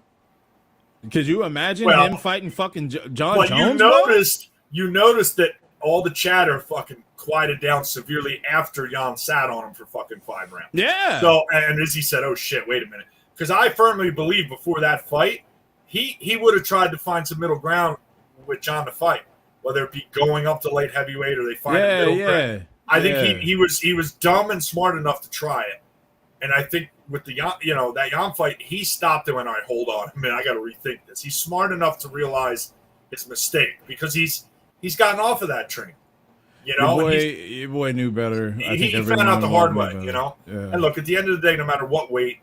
C: could you imagine him fighting fucking John Jones?
B: You noticed that all the chatter fucking quieted down severely after Jan sat on him for fucking 5 rounds.
C: Yeah.
B: So and Izzy said, "Oh shit, wait a minute," because I firmly believe before that fight, he would have tried to find some middle ground with John to fight, whether it be going up to light heavyweight or they find a middle ground. I think he was dumb and smart enough to try it, and I think with the that Jan fight, he stopped and went, "All right, hold on, man, I got to rethink this." He's smart enough to realize his mistake because he's gotten off of that train.
C: Your boy knew better.
B: He found out the hard way, Yeah. And look, at the end of the day, no matter what weight,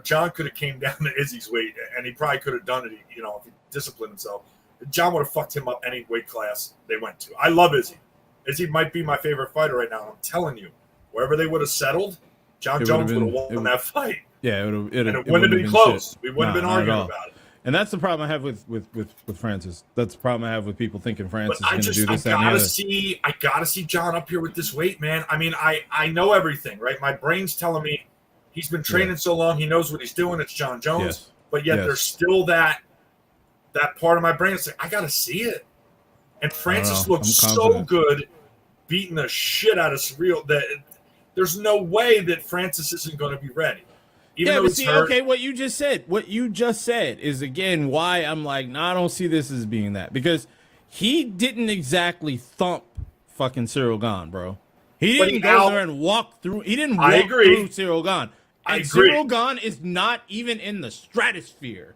B: John could have came down to Izzy's weight, and he probably could have done it, if he disciplined himself. John would have fucked him up any weight class they went to. I love Izzy. Izzy might be my favorite fighter right now. I'm telling you, wherever they would have settled, John Jones would have won that fight.
C: Yeah,
B: it wouldn't have been close. Shit. We wouldn't have been arguing about it.
C: And that's the problem I have with Francis. That's the problem I have with people thinking Francis is going to do this.
B: I gotta see John up here with this weight, man. I mean, I know everything, right? My brain's telling me he's been training so long, he knows what he's doing. It's John Jones, yes. But yet there's still that part of my brain that's like, I gotta see it. And Francis looks so good, beating the shit out of Surreal that there's no way that Francis isn't going to be ready.
C: What you just said is again why I'm like, no, I don't see this as being that, because he didn't exactly thump fucking Cyril Gane, bro. He didn't go there and walk through. He didn't walk through Cyril Gane. And Cyril Gane is not even in the stratosphere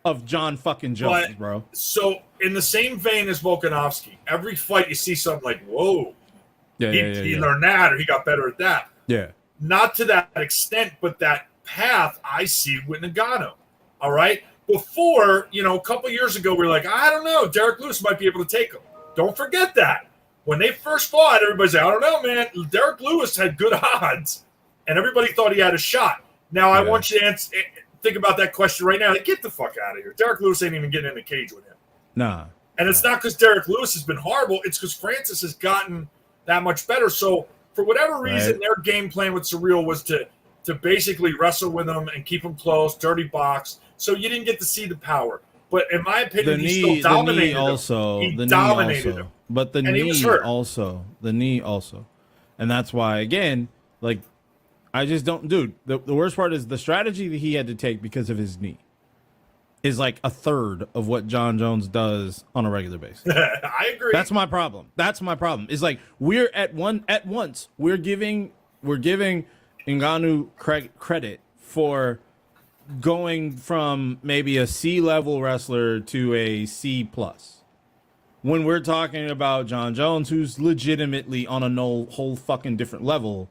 C: of John fucking Jones, bro.
B: So in the same vein as Volkanovski, every fight you see something like, whoa, he learned that or he got better at that.
C: Yeah.
B: Not to that extent, but that path I see with Ngannou. All right. Before, a couple years ago, we were like, I don't know, Derek Lewis might be able to take him. Don't forget that. When they first fought, everybody's like, I don't know, man. Derek Lewis had good odds, and everybody thought he had a shot. Now, I want you to think about that question right now. Like, get the fuck out of here. Derek Lewis ain't even getting in the cage with him.
C: Nah.
B: And it's not because Derek Lewis has been horrible. It's because Francis has gotten that much better. So, for whatever reason, their game plan with Surreal was to basically wrestle with him and keep him close, dirty box. So you didn't get to see the power. But in my opinion, he still dominated him. He dominated him.
C: But the knee also. And that's why, again, like, I just don't, dude, the worst part is the strategy that he had to take because of his knee is like a third of what John Jones does on a regular basis.
B: I agree.
C: That's my problem. It's like we're we're giving Ngannou credit for going from maybe a C-level wrestler to a C+. When we're talking about John Jones, who's legitimately on a whole fucking different level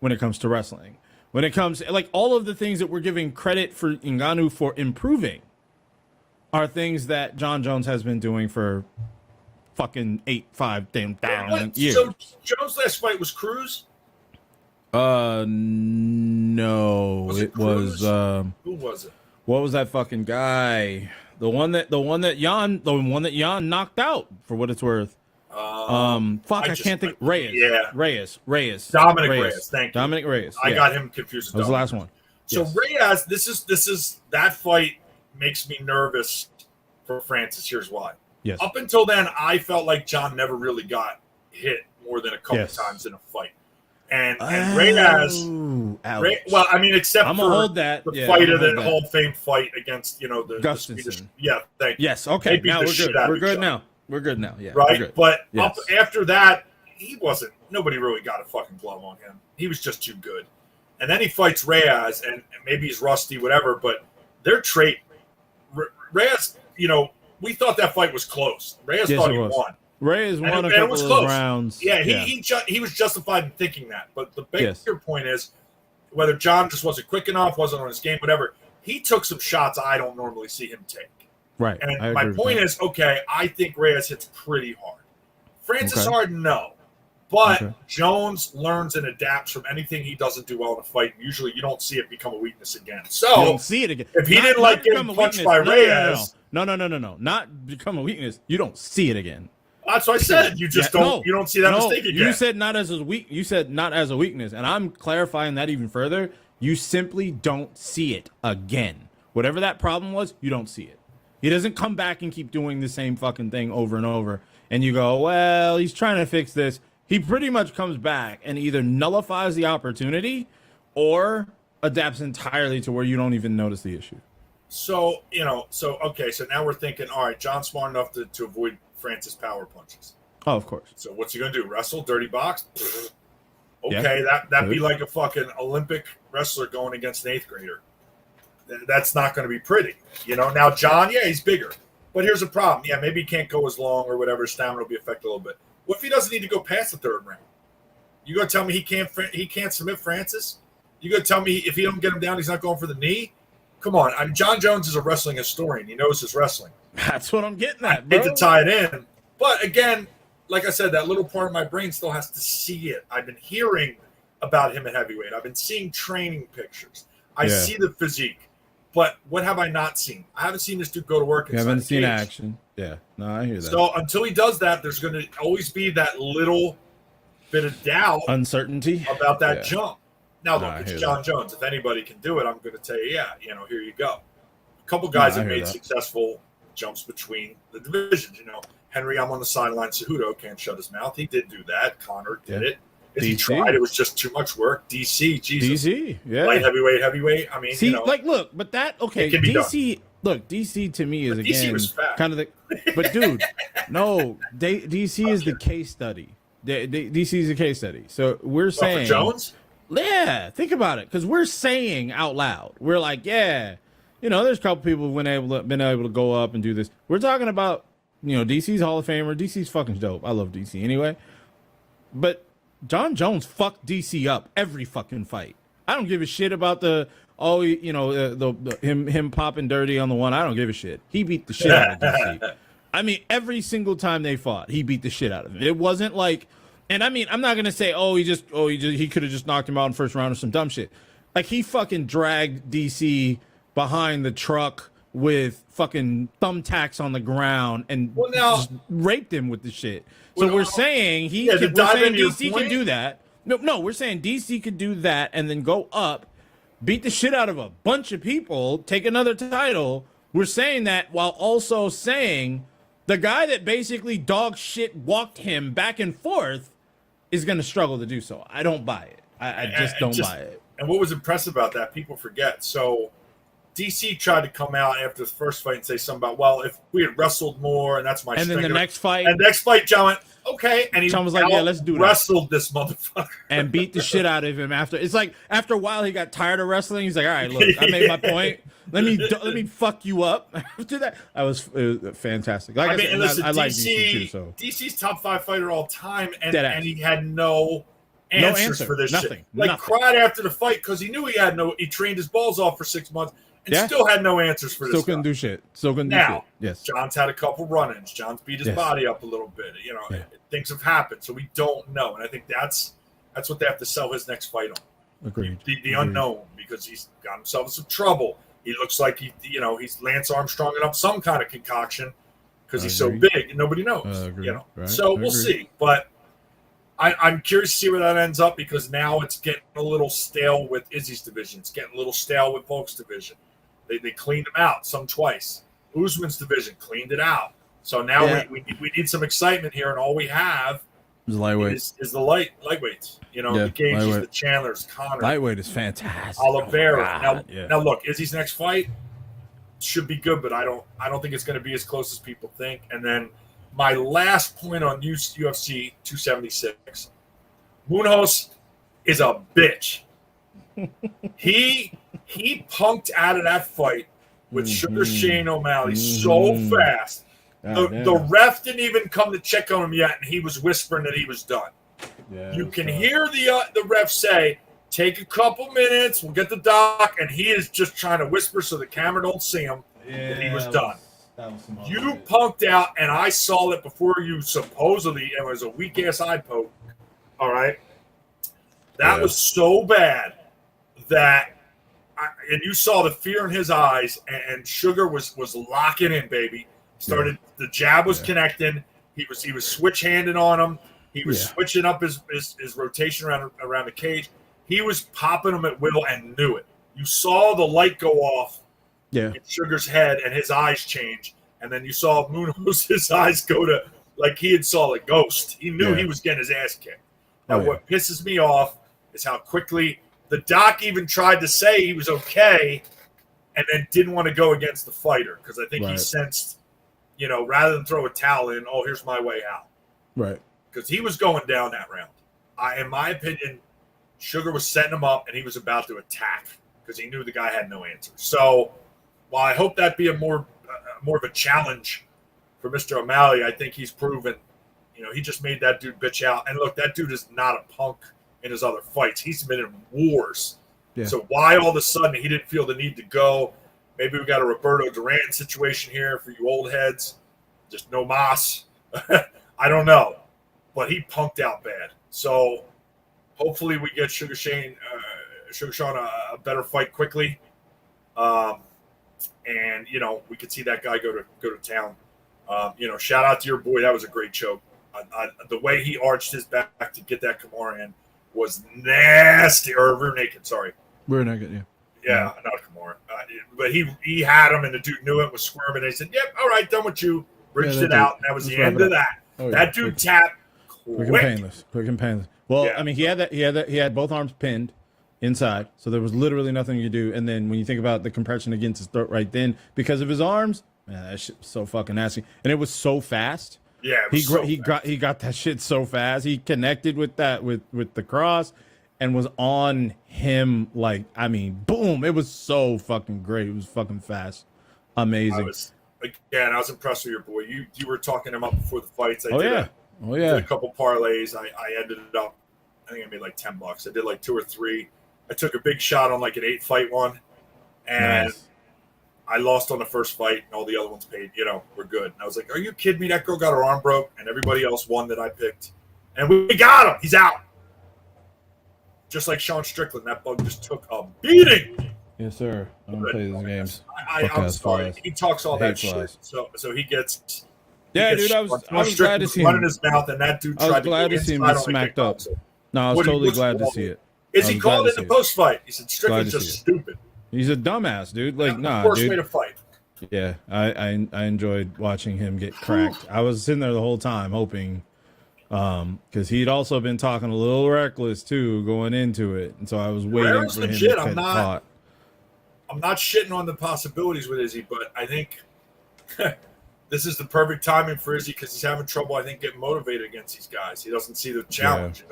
C: when it comes to wrestling. When it comes, like, all of the things that we're giving credit for Ngannou for improving are things that John Jones has been doing for fucking 8,500 years.
B: So Jones' last fight was Cruz?
C: No, it was
B: who was it?
C: What was that fucking guy? The one that Jan knocked out, for what it's worth. I can't think. Reyes.
B: Yeah.
C: Reyes.
B: Dominic Reyes. Thank you.
C: Dominic Reyes.
B: I got him confused.
C: That was the last one.
B: So
C: Yes.
B: Reyes, this is that fight makes me nervous for Francis. Here's why.
C: Yes.
B: Up until then, I felt like John never really got hit more than a couple times in a fight. And Reyes, well, I mean, except
C: I'm
B: for
C: gonna hold that.
B: the fight of the Hall of Fame fight against, the
C: Gustafsson.
B: Swedish. Yeah, thank you.
C: Yes. Okay. Now we're good. We're good now. We're good now. Yeah.
B: Right. But
C: Yes.
B: up after that, nobody really got a fucking glove on him. He was just too good. And then he fights Reyes, and maybe he's rusty, whatever, but their trait, Reyes, we thought that fight was close. Reyes thought he won.
C: Reyes won a couple of rounds.
B: Yeah, he was justified in thinking that. But the bigger point is whether John just wasn't quick enough, wasn't on his game, whatever. He took some shots I don't normally see him take.
C: Right.
B: And my point is, I think Reyes hits pretty hard. Francis Hard, no. But Jones learns and adapts from anything he doesn't do well in a fight. Usually you don't see it become a weakness again. So
C: you don't see it again.
B: If he didn't like getting punched by Reyes.
C: No. Not become a weakness. You don't see it again.
B: That's what I said. You just don't. You don't see that mistake again.
C: You said not as a weakness, and I'm clarifying that even further. You simply don't see it again. Whatever that problem was, you don't see it. He doesn't come back and keep doing the same fucking thing over and over, and you go, well, he's trying to fix this. He pretty much comes back and either nullifies the opportunity or adapts entirely to where you don't even notice the issue.
B: So now we're thinking, all right, John's smart enough to avoid Francis power punches.
C: Oh, of course.
B: So what's he gonna do? Wrestle? Dirty box? Okay, that'd be like a fucking Olympic wrestler going against an 8th grader. That's not going to be pretty. Now John, he's bigger. But here's the problem. Yeah, maybe he can't go as long or whatever. Stamina will be affected a little bit. What if he doesn't need to go past the 3rd round? You gonna tell me he can't submit Francis? You gonna tell me if he don't get him down, he's not going for the knee? Come on. I mean, John Jones is a wrestling historian. He knows his wrestling.
C: That's what I'm getting at, bro.
B: I hate to tie it in. But again, like I said, that little part of my brain still has to see it. I've been hearing about him at heavyweight. I've been seeing training pictures. I see the physique. But what have I not seen? I haven't seen this dude go to work.
C: You haven't seen action. Yeah. No, I hear that.
B: So until he does that, there's going to always be that little bit of doubt.
C: Uncertainty.
B: About that jump. Now, look, it's John Jones. If anybody can do it, I'm going to tell you, here you go. A couple guys have made successful jumps between the divisions. Henry, I'm on the sideline. Cejudo can't shut his mouth. He did do that. Connor did it. He tried. It was just too much work. DC, Jesus.
C: DC, yeah.
B: Light heavyweight. I mean,
C: look, but that, okay, DC, look, DC to me is,
B: but
C: again, kind of the, but dude, no, DC is the case study. DC is a case study. So we're saying.
B: For Jones?
C: Yeah, think about it. Because we're saying out loud, we're like, there's a couple people who've been able to go up and do this. We're talking about, DC's Hall of Famer. DC's fucking dope. I love DC anyway. But John Jones fucked DC up every fucking fight. I don't give a shit about him popping dirty on the one. I don't give a shit. He beat the shit out of DC. I mean, every single time they fought, he beat the shit out of him. It wasn't like, and I mean, I'm not gonna say, he could have just knocked him out in the first round or some dumb shit. Like, he fucking dragged DC behind the truck with fucking thumbtacks on the ground and just raped him with the shit. So we're saying DC can do that. No, we're saying DC could do that and then go up, beat the shit out of a bunch of people, take another title. We're saying that while also saying the guy that basically dog shit walked him back and forth is going to struggle to do so. I don't buy it. I just don't buy it.
B: And what was impressive about that, people forget. So DC tried to come out after the first fight and say something about, well, if we had wrestled more, and that's my strength.
C: And then the next fight.
B: And next fight, John went, okay. And he
C: was like, let's do that.
B: Wrestled this motherfucker.
C: And beat the shit out of him after. It's like, after a while, he got tired of wrestling. He's like, all right, look, I made my point. Let me fuck you up. After that, it was fantastic. Like I said,
B: listen,
C: I like DC too. So
B: DC's top 5 fighter all time, and he had no answer for this shit.
C: Nothing.
B: Cried after the fight because he knew he trained his balls off for 6 months and still had no answers for this.
C: Still couldn't do shit. Yes.
B: John's had a couple run-ins. John's beat his body up a little bit. Things have happened, so we don't know. And I think that's what they have to sell his next fight on.
C: Agreed.
B: The unknown, because he's got himself in some trouble. He looks like he's Lance Armstrong up some kind of concoction because he's so
C: Agree.
B: big and nobody knows.
C: Agree. Right.
B: So
C: I
B: we'll
C: agree.
B: see. But I'm curious to see where that ends up because now it's getting a little stale with Izzy's division. It's getting a little stale with Volk's division. They cleaned him out twice. Usman's division cleaned it out. So now
C: Yeah.
B: we need some excitement here, and all we have
C: It's lightweight.
B: is the lightweights.
C: Yeah,
B: The Gages,
C: lightweight.
B: the Chandlers, Connor,
C: Lightweight is fantastic.
B: Oliveira.
C: Oh my God,
B: Now look, Izzy's next fight should be good, but I don't think it's going to be as close as people think. And then my last point on UFC 276, Munoz is a bitch. he punked out of that fight with Sugar Shane O'Malley so fast. The ref didn't even come to check on him yet, and he was whispering that he was done.
C: Yeah,
B: You can hear the ref say, "Take a couple minutes, we'll get the doc," and he is just trying to whisper so the camera don't see him that he was done. You punked out, and I saw it before you supposedly, it was a weak-ass eye poke, all right? That was so bad that, and you saw the fear in his eyes, and Sugar was locking in, baby. The jab was connecting. He was switch-handed on him. He was switching up his rotation around the cage. He was popping him at will and knew it. You saw the light go off in Sugar's head and his eyes change. And then you saw Munoz's eyes go to like he had saw a ghost. He knew he was getting his ass kicked. Now, what pisses me off is how quickly the doc even tried to say he was okay and then didn't want to go against the fighter because I think he sensed, rather than throw a towel in, oh, here's my way out.
C: Right.
B: Because he was going down that round. In my opinion, Sugar was setting him up and he was about to attack because he knew the guy had no answer. So while I hope that be more of a challenge for Mr. O'Malley, I think he's proven, he just made that dude bitch out. And look, that dude is not a punk in his other fights. He's been in wars. Yeah. So why all of a sudden he didn't feel the need to go? Maybe we got a Roberto Duran situation here for you old heads. Just no mas. I don't know. But he punked out bad. So hopefully we get Sugar Sean a better fight quickly. And we could see that guy go to town. Shout out to your boy. That was a great choke. The way he arched his back to get that Kimura in was nasty. Or rear naked, sorry.
C: Rear naked, yeah.
B: Yeah, not Kimura. But he had him, and the dude knew it, was squirming. They said, "Yep, all right, done with you." Bridged it out, and that was the end of that. Oh, that dude tapped quick
C: and painless. Well, I mean, he had both arms pinned inside, so there was literally nothing you could do. And then when you think about the compression against his throat right then, because of his arms, man, that shit was so fucking nasty, and it was so fast.
B: Yeah,
C: he got that shit so fast. He connected with that with the cross, and was on him like, I mean, boom! It was so fucking great. It was fucking fast, amazing.
B: I was impressed with your boy. You were talking him up before the fights. I did a couple parlays. I ended up, I think I made like $10. I did like 2 or 3. I took a big shot on like an 8-fight one, and I lost on the first fight, and all the other ones paid. We're good. And I was like, "Are you kidding me? That girl got her arm broke, and everybody else won that I picked, and we got him. He's out." Just like Sean Strickland, that bug just took a beating.
C: Yes, sir. I don't play these games.
B: I'm sorry. He talks all that shit. So he gets.
C: Yeah, dude. I was glad to see him
B: running his mouth, and that dude tried to.
C: I was glad to see him get smacked up. No, I was totally glad to see it.
B: He called it in the post fight. He said Strickland's just stupid.
C: He's a dumbass, dude. Like, nah,
B: worst
C: dude.
B: way to fight.
C: Yeah, I enjoyed watching him get cracked. I was sitting there the whole time hoping, because he'd also been talking a little reckless too going into it, and so I was waiting for him to get caught.
B: I'm not shitting on the possibilities with Izzy, but I think this is the perfect timing for Izzy because he's having trouble, I think, getting motivated against these guys. He doesn't see the challenge,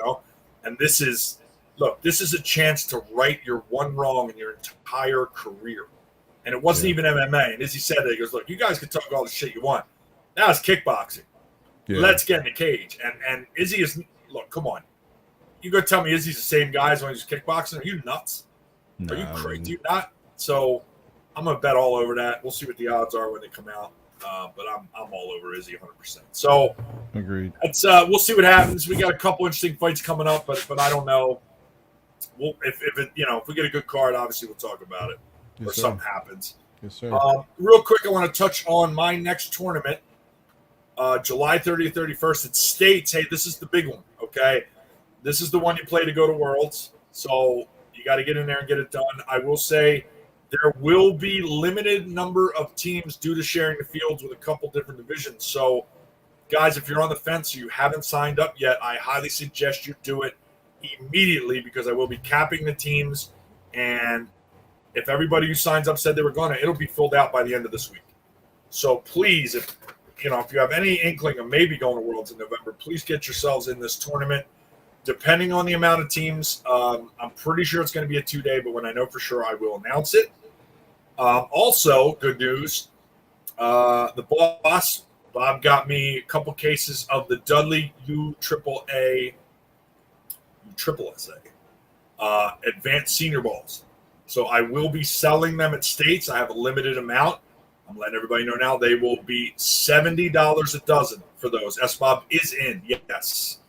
B: And this is a chance to right your one wrong in your entire career. And it wasn't even MMA. And Izzy said that. He goes, "Look, you guys can talk all the shit you want. Now it's kickboxing. Yeah. Let's get in the cage." And Izzy is, look, come on. You go tell me Izzy's the same guy as when he's kickboxing? Are you nuts?
C: No,
B: are you crazy? Do you not? So I'm going to bet all over that. We'll see what the odds are when they come out. But I'm all over Izzy 100%. So
C: agreed.
B: It's we'll see what happens. We got a couple interesting fights coming up, but I don't know. If we get a good card, obviously we'll talk about it. or something happens.
C: Yes, sir.
B: Real quick, I want to touch on my next tournament, July 30th, 31st. It states, hey, this is the big one, okay? This is the one you play to go to Worlds, so you got to get in there and get it done. I will say there will be limited number of teams due to sharing the fields with a couple different divisions. So, guys, if you're on the fence or you haven't signed up yet, I highly suggest you do it immediately because I will be capping the teams. And if everybody who signs up said they were going to, it'll be filled out by the end of this week. So please, if you have any inkling of maybe going to Worlds in November, please get yourselves in this tournament. Depending on the amount of teams, I'm pretty sure it's going to be a 2-day, but when I know for sure, I will announce it. Also, good news, the boss, Bob, got me a couple cases of the Dudley USSSA advanced senior balls. So I will be selling them at States. I have a limited amount. I'm letting everybody know now. They will be $70 a dozen for those. SBob is in, yes.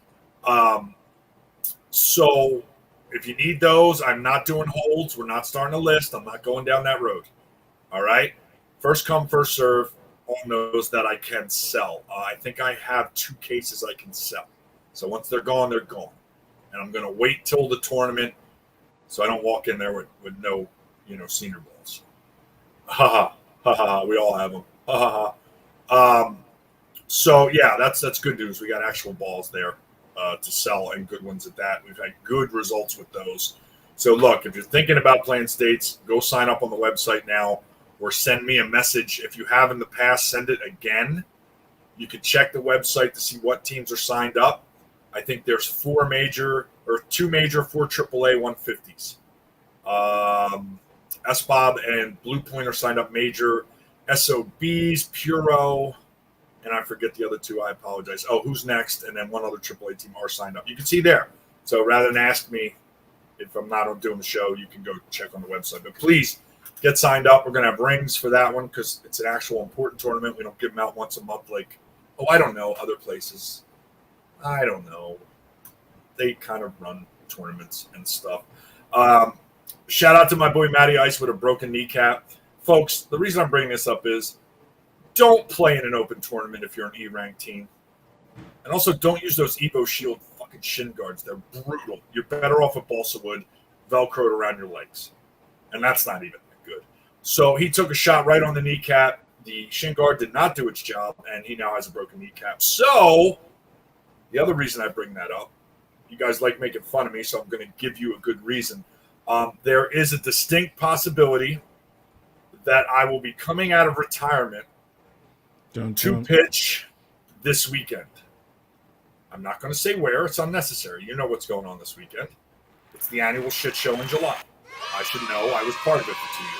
B: So if you need those, I'm not doing holds. We're not starting a list. I'm not going down that road. All right? First come, first serve on those that I can sell. I think I have 2 cases I can sell. So once they're gone, they're gone. And I'm going to wait till the tournament so I don't walk in there with no, senior balls. Ha ha. Ha ha. We all have them. Ha ha ha. So, yeah, that's good news. We got actual balls there to sell and good ones at that. We've had good results with those. So, look, if you're thinking about playing States, go sign up on the website now or send me a message. If you have in the past, send it again. You can check the website to see what teams are signed up. I think there's 2 major, 4 AAA 150s. SBob and Blue Point are signed up major. SOBs, Puro, and I forget the other 2. I apologize. Oh, who's next? And then one other AAA team are signed up. You can see there. So rather than ask me if I'm not doing the show, you can go check on the website. But please get signed up. We're going to have rings for that one because it's an actual important tournament. We don't give them out once a month like, I don't know, other places. I don't know. They kind of run tournaments and stuff. Shout out to my boy Matty Ice with a broken kneecap. Folks, the reason I'm bringing this up is don't play in an open tournament if you're an E-rank team. And also don't use those Evo Shield fucking shin guards. They're brutal. You're better off with balsa wood Velcroed around your legs. And that's not even that good. So he took a shot right on the kneecap. The shin guard did not do its job, and he now has a broken kneecap. So the other reason I bring that up, you guys like making fun of me, so I'm going to give you a good reason. There is a distinct possibility that I will be coming out of retirement to pitch this weekend. I'm not going to say where. It's unnecessary. You know what's going on this weekend. It's the annual shit show in July. I should know. I was part of it for 2 years.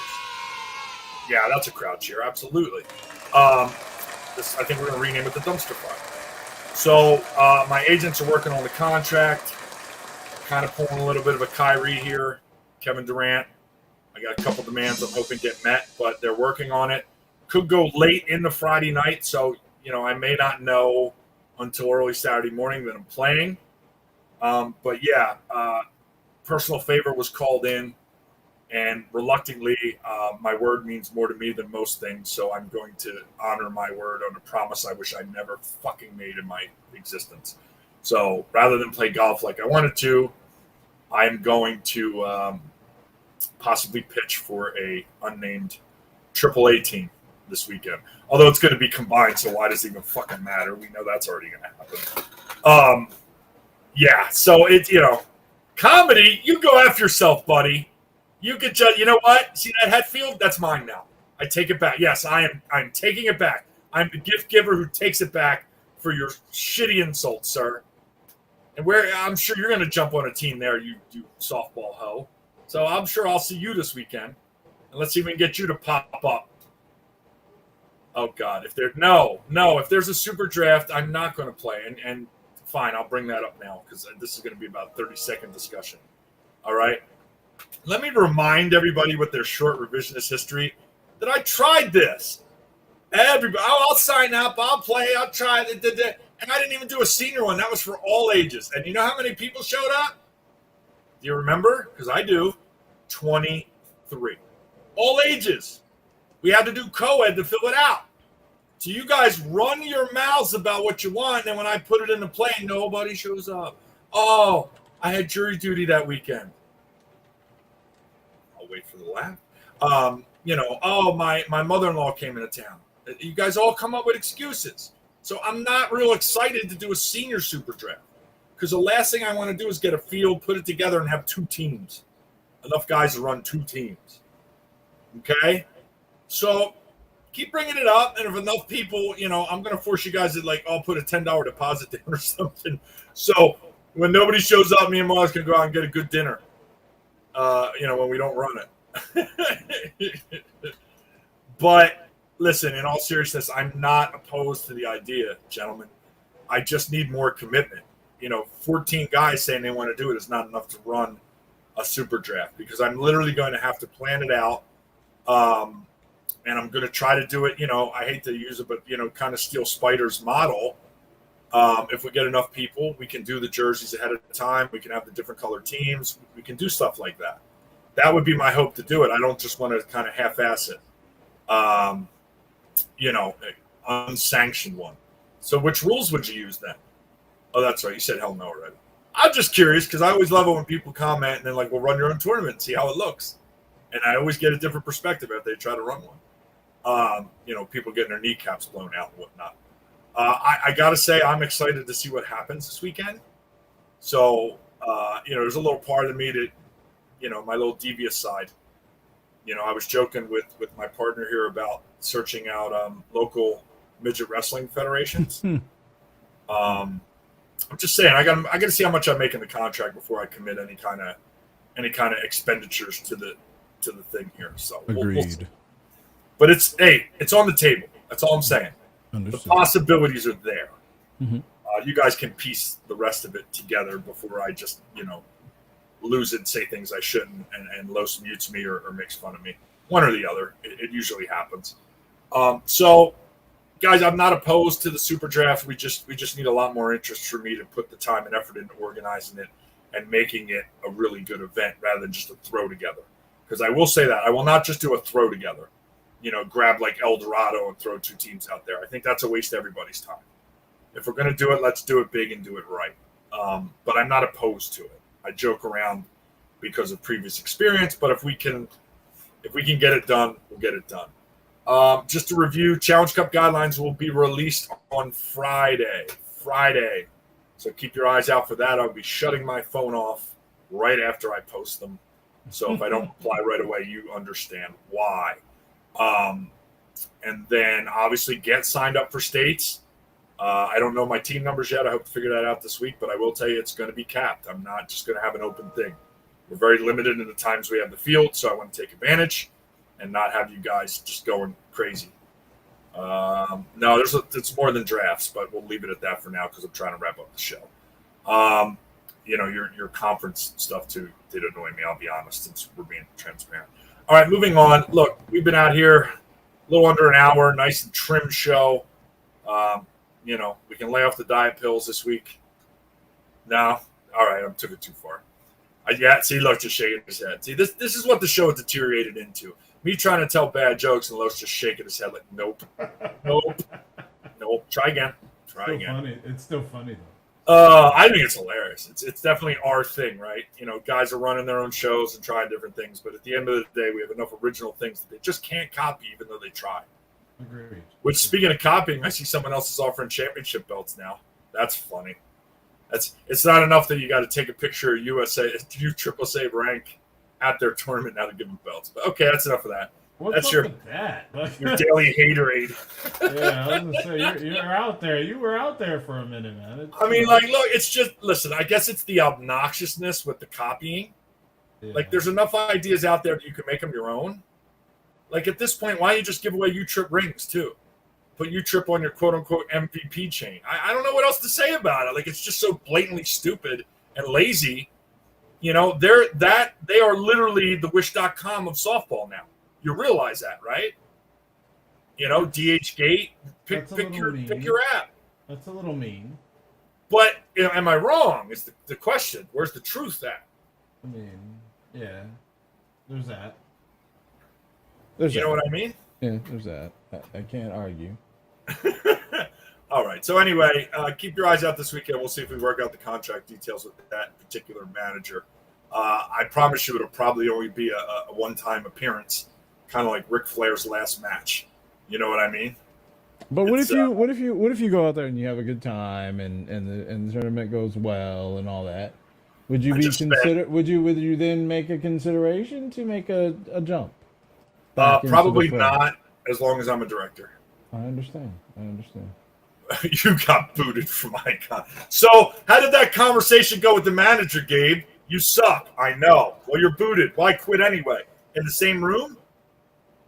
B: Yeah, that's a crowd cheer. Absolutely. I think we're going to rename it the Dumpster Fire. So my agents are working on the contract, kind of pulling a little bit of a Kyrie here, Kevin Durant. I got a couple demands I'm hoping get met, but they're working on it. Could go late in the Friday night, so I may not know until early Saturday morning that I'm playing. But yeah, personal favor was called in, and reluctantly, my word means more to me than most things, so I'm going to honor my word on a promise I wish I never fucking made in my existence. So rather than play golf like I wanted to, I'm going to possibly pitch for a unnamed AAA team this weekend. Although it's going to be combined, so why does it even fucking matter? We know that's already going to happen. Yeah, so it's, comedy, you go after yourself, buddy. You could just, you know what? See that Hetfield? That's mine now. I take it back. Yes, I'm taking it back. I'm the gift giver who takes it back for your shitty insults, sir. And I'm sure you're going to jump on a team there, you softball hoe. So I'm sure I'll see you this weekend. And let's see if we can get you to pop up. Oh, God. If there's a super draft, I'm not going to play. And fine, I'll bring that up now because this is going to be about a 30-second discussion. All right? Let me remind everybody with their short revisionist history that I tried this. Everybody, I'll sign up, I'll play, I'll try. And I didn't even do a senior one. That was for all ages. And you know how many people showed up? Do you remember? Because I do. 23. all ages. We had to do co-ed to fill it out. So you guys run your mouths about what you want, and when I put it in the play, nobody shows up. Oh, I had jury duty that weekend. I'll wait for the laugh. Oh, my mother-in-law came into town. You guys all come up with excuses. So I'm not real excited to do a senior super draft because the last thing I want to do is get a field, put it together, and have 2 teams. Enough guys to run 2 teams. Okay? So keep bringing it up, and if enough people, I'm going to force you guys to, I'll put a $10 deposit down or something. So when nobody shows up, me and Mars can go out and get a good dinner, when we don't run it. But listen, in all seriousness, I'm not opposed to the idea, gentlemen. I just need more commitment. 14 guys saying they want to do it is not enough to run a super draft because I'm literally going to have to plan it out. And I'm going to try to do it, I hate to use it, but, kind of steal Spider's model. If we get enough people, we can do the jerseys ahead of time. We can have the different color teams. We can do stuff like that. That would be my hope to do it. I don't just want to kind of half-ass it. Unsanctioned one. So which rules would you use then? Oh, that's right. You said hell no already. I'm just curious because I always love it when people comment and then we'll run your own tournament and see how it looks. And I always get a different perspective if they try to run one. People getting their kneecaps blown out and whatnot. I got to say, I'm excited to see what happens this weekend. So, there's a little part of me that, my little devious side. I was joking with my partner here about searching out local midget wrestling federations. I'm just saying, I got to see how much I make in the contract before I commit any kind of expenditures to the thing here. So
C: agreed.
B: But it's on the table. That's all I'm saying.
C: Understood.
B: The possibilities are there.
C: Mm-hmm.
B: You guys can piece the rest of it together before I just, lose it and say things I shouldn't and Los mutes me or makes fun of me. One or the other. It usually happens. So, guys, I'm not opposed to the super draft. We just need a lot more interest for me to put the time and effort into organizing it and making it a really good event rather than just a throw together. Because I will say that. I will not just do a throw together. Grab like El Dorado and throw 2 teams out there. I think that's a waste of everybody's time. If we're going to do it, let's do it big and do it right. But I'm not opposed to it. I joke around because of previous experience, but if we can get it done, we'll get it done. Just to review, Challenge Cup guidelines will be released on Friday. So keep your eyes out for that. I'll be shutting my phone off right after I post them. So if I don't reply right away, you understand why. And then obviously get signed up for states. I don't know my team numbers yet. I hope to figure that out this week, but I will tell you it's going to be capped. I'm not just going to have an open thing. We're very limited in the times we have the field, so I want to take advantage and not have you guys just going crazy. No, it's more than drafts, but we'll leave it at that for now because I'm trying to wrap up the show. Your conference stuff too did annoy me, I'll be honest, since we're being transparent. All right, moving on. Look, we've been out here a little under an hour, nice and trim show. We can lay off the diet pills this week. No? All right, I took it too far. See, Los just shaking his head. See, this is what the show deteriorated into. Me trying to tell bad jokes and Los just shaking his head like, nope. Try again.
C: Funny. It's still funny, though.
B: I think it's hilarious. It's definitely our thing, right? Guys are running their own shows and trying different things, but at the end of the day, we have enough original things that they just can't copy, even though they try.
C: Agreed.
B: Which, speaking of copying, I see someone else is offering championship belts now. That's funny. It's not enough that you got to take a picture of USSSA rank at their tournament now to give them belts. But okay, that's enough of that.
C: What's
B: that's
C: up with that?
B: your daily haterade.
C: Yeah, I was gonna say you're out there. You were out there for a minute, man.
B: Look, it's just listen. I guess it's the obnoxiousness with the copying. Yeah. There's enough ideas out there that you can make them your own. At this point, why don't you just give away U-Trip rings too? Put U-Trip on your quote-unquote MVP chain. I don't know what else to say about it. It's just so blatantly stupid and lazy. They are literally the Wish.com of softball now. You realize that, right? DHgate, pick your app.
C: That's a little mean.
B: But am I wrong? Is the question. Where's the truth at?
C: I mean, yeah, there's that. There's
B: You
C: that.
B: know what I mean?
C: Yeah, there's that. I can't argue.
B: All right. So anyway, keep your eyes out this weekend. We'll see if we work out the contract details with that particular manager. I promise you, it'll probably only be a one-time appearance, kind of like Ric Flair's last match. You know what I mean?
C: But what if you go out there and you have a good time and the tournament goes well and all that? Would you would you then make a consideration to make a jump?
B: Probably not, as long as I'm a director.
C: I understand.
B: You got booted from Icon. So how did that conversation go with the manager, Gabe? You suck. I know. Well, you're booted. Why quit anyway? In the same room?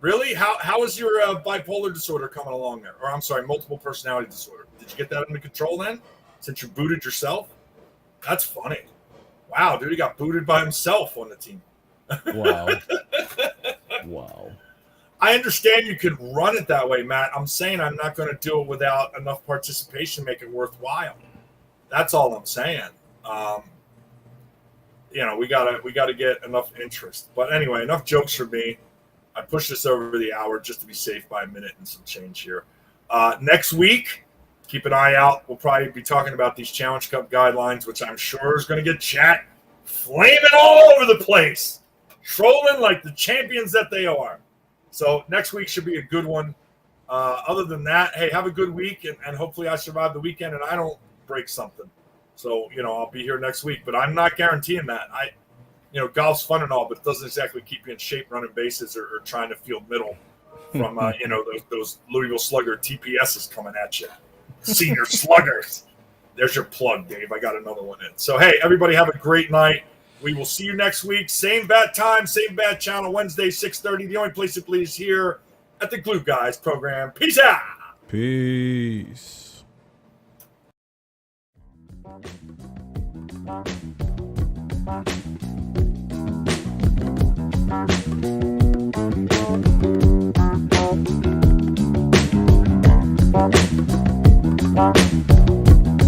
B: Really? How is your bipolar disorder coming along there? Or I'm sorry, multiple personality disorder. Did you get that under control then? Since you booted yourself? That's funny. Wow, dude, he got booted by himself on the team.
C: Wow. Wow.
B: I understand you could run it that way, Matt. I'm saying I'm not going to do it without enough participation to make it worthwhile. That's all I'm saying. We gotta get enough interest. But anyway, enough jokes for me. I pushed this over the hour just to be safe by a minute and some change here. Next week, keep an eye out. We'll probably be talking about these Challenge Cup guidelines, which I'm sure is going to get chat flaming all over the place, trolling like the champions that they are. So next week should be a good one. Other than that, hey, have a good week, and hopefully I survive the weekend and I don't break something. So, I'll be here next week, but I'm not guaranteeing that. Golf's fun and all, but it doesn't exactly keep you in shape running bases or trying to field middle from, those Louisville Slugger TPSs coming at you. Senior sluggers. There's your plug, Dave. I got another one in. So, hey, everybody have a great night. We will see you next week. Same bad time, same bad channel, Wednesday, 6:30. The only place to please here at the Glue Guys program. Peace out.
C: Peace.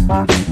C: Bye.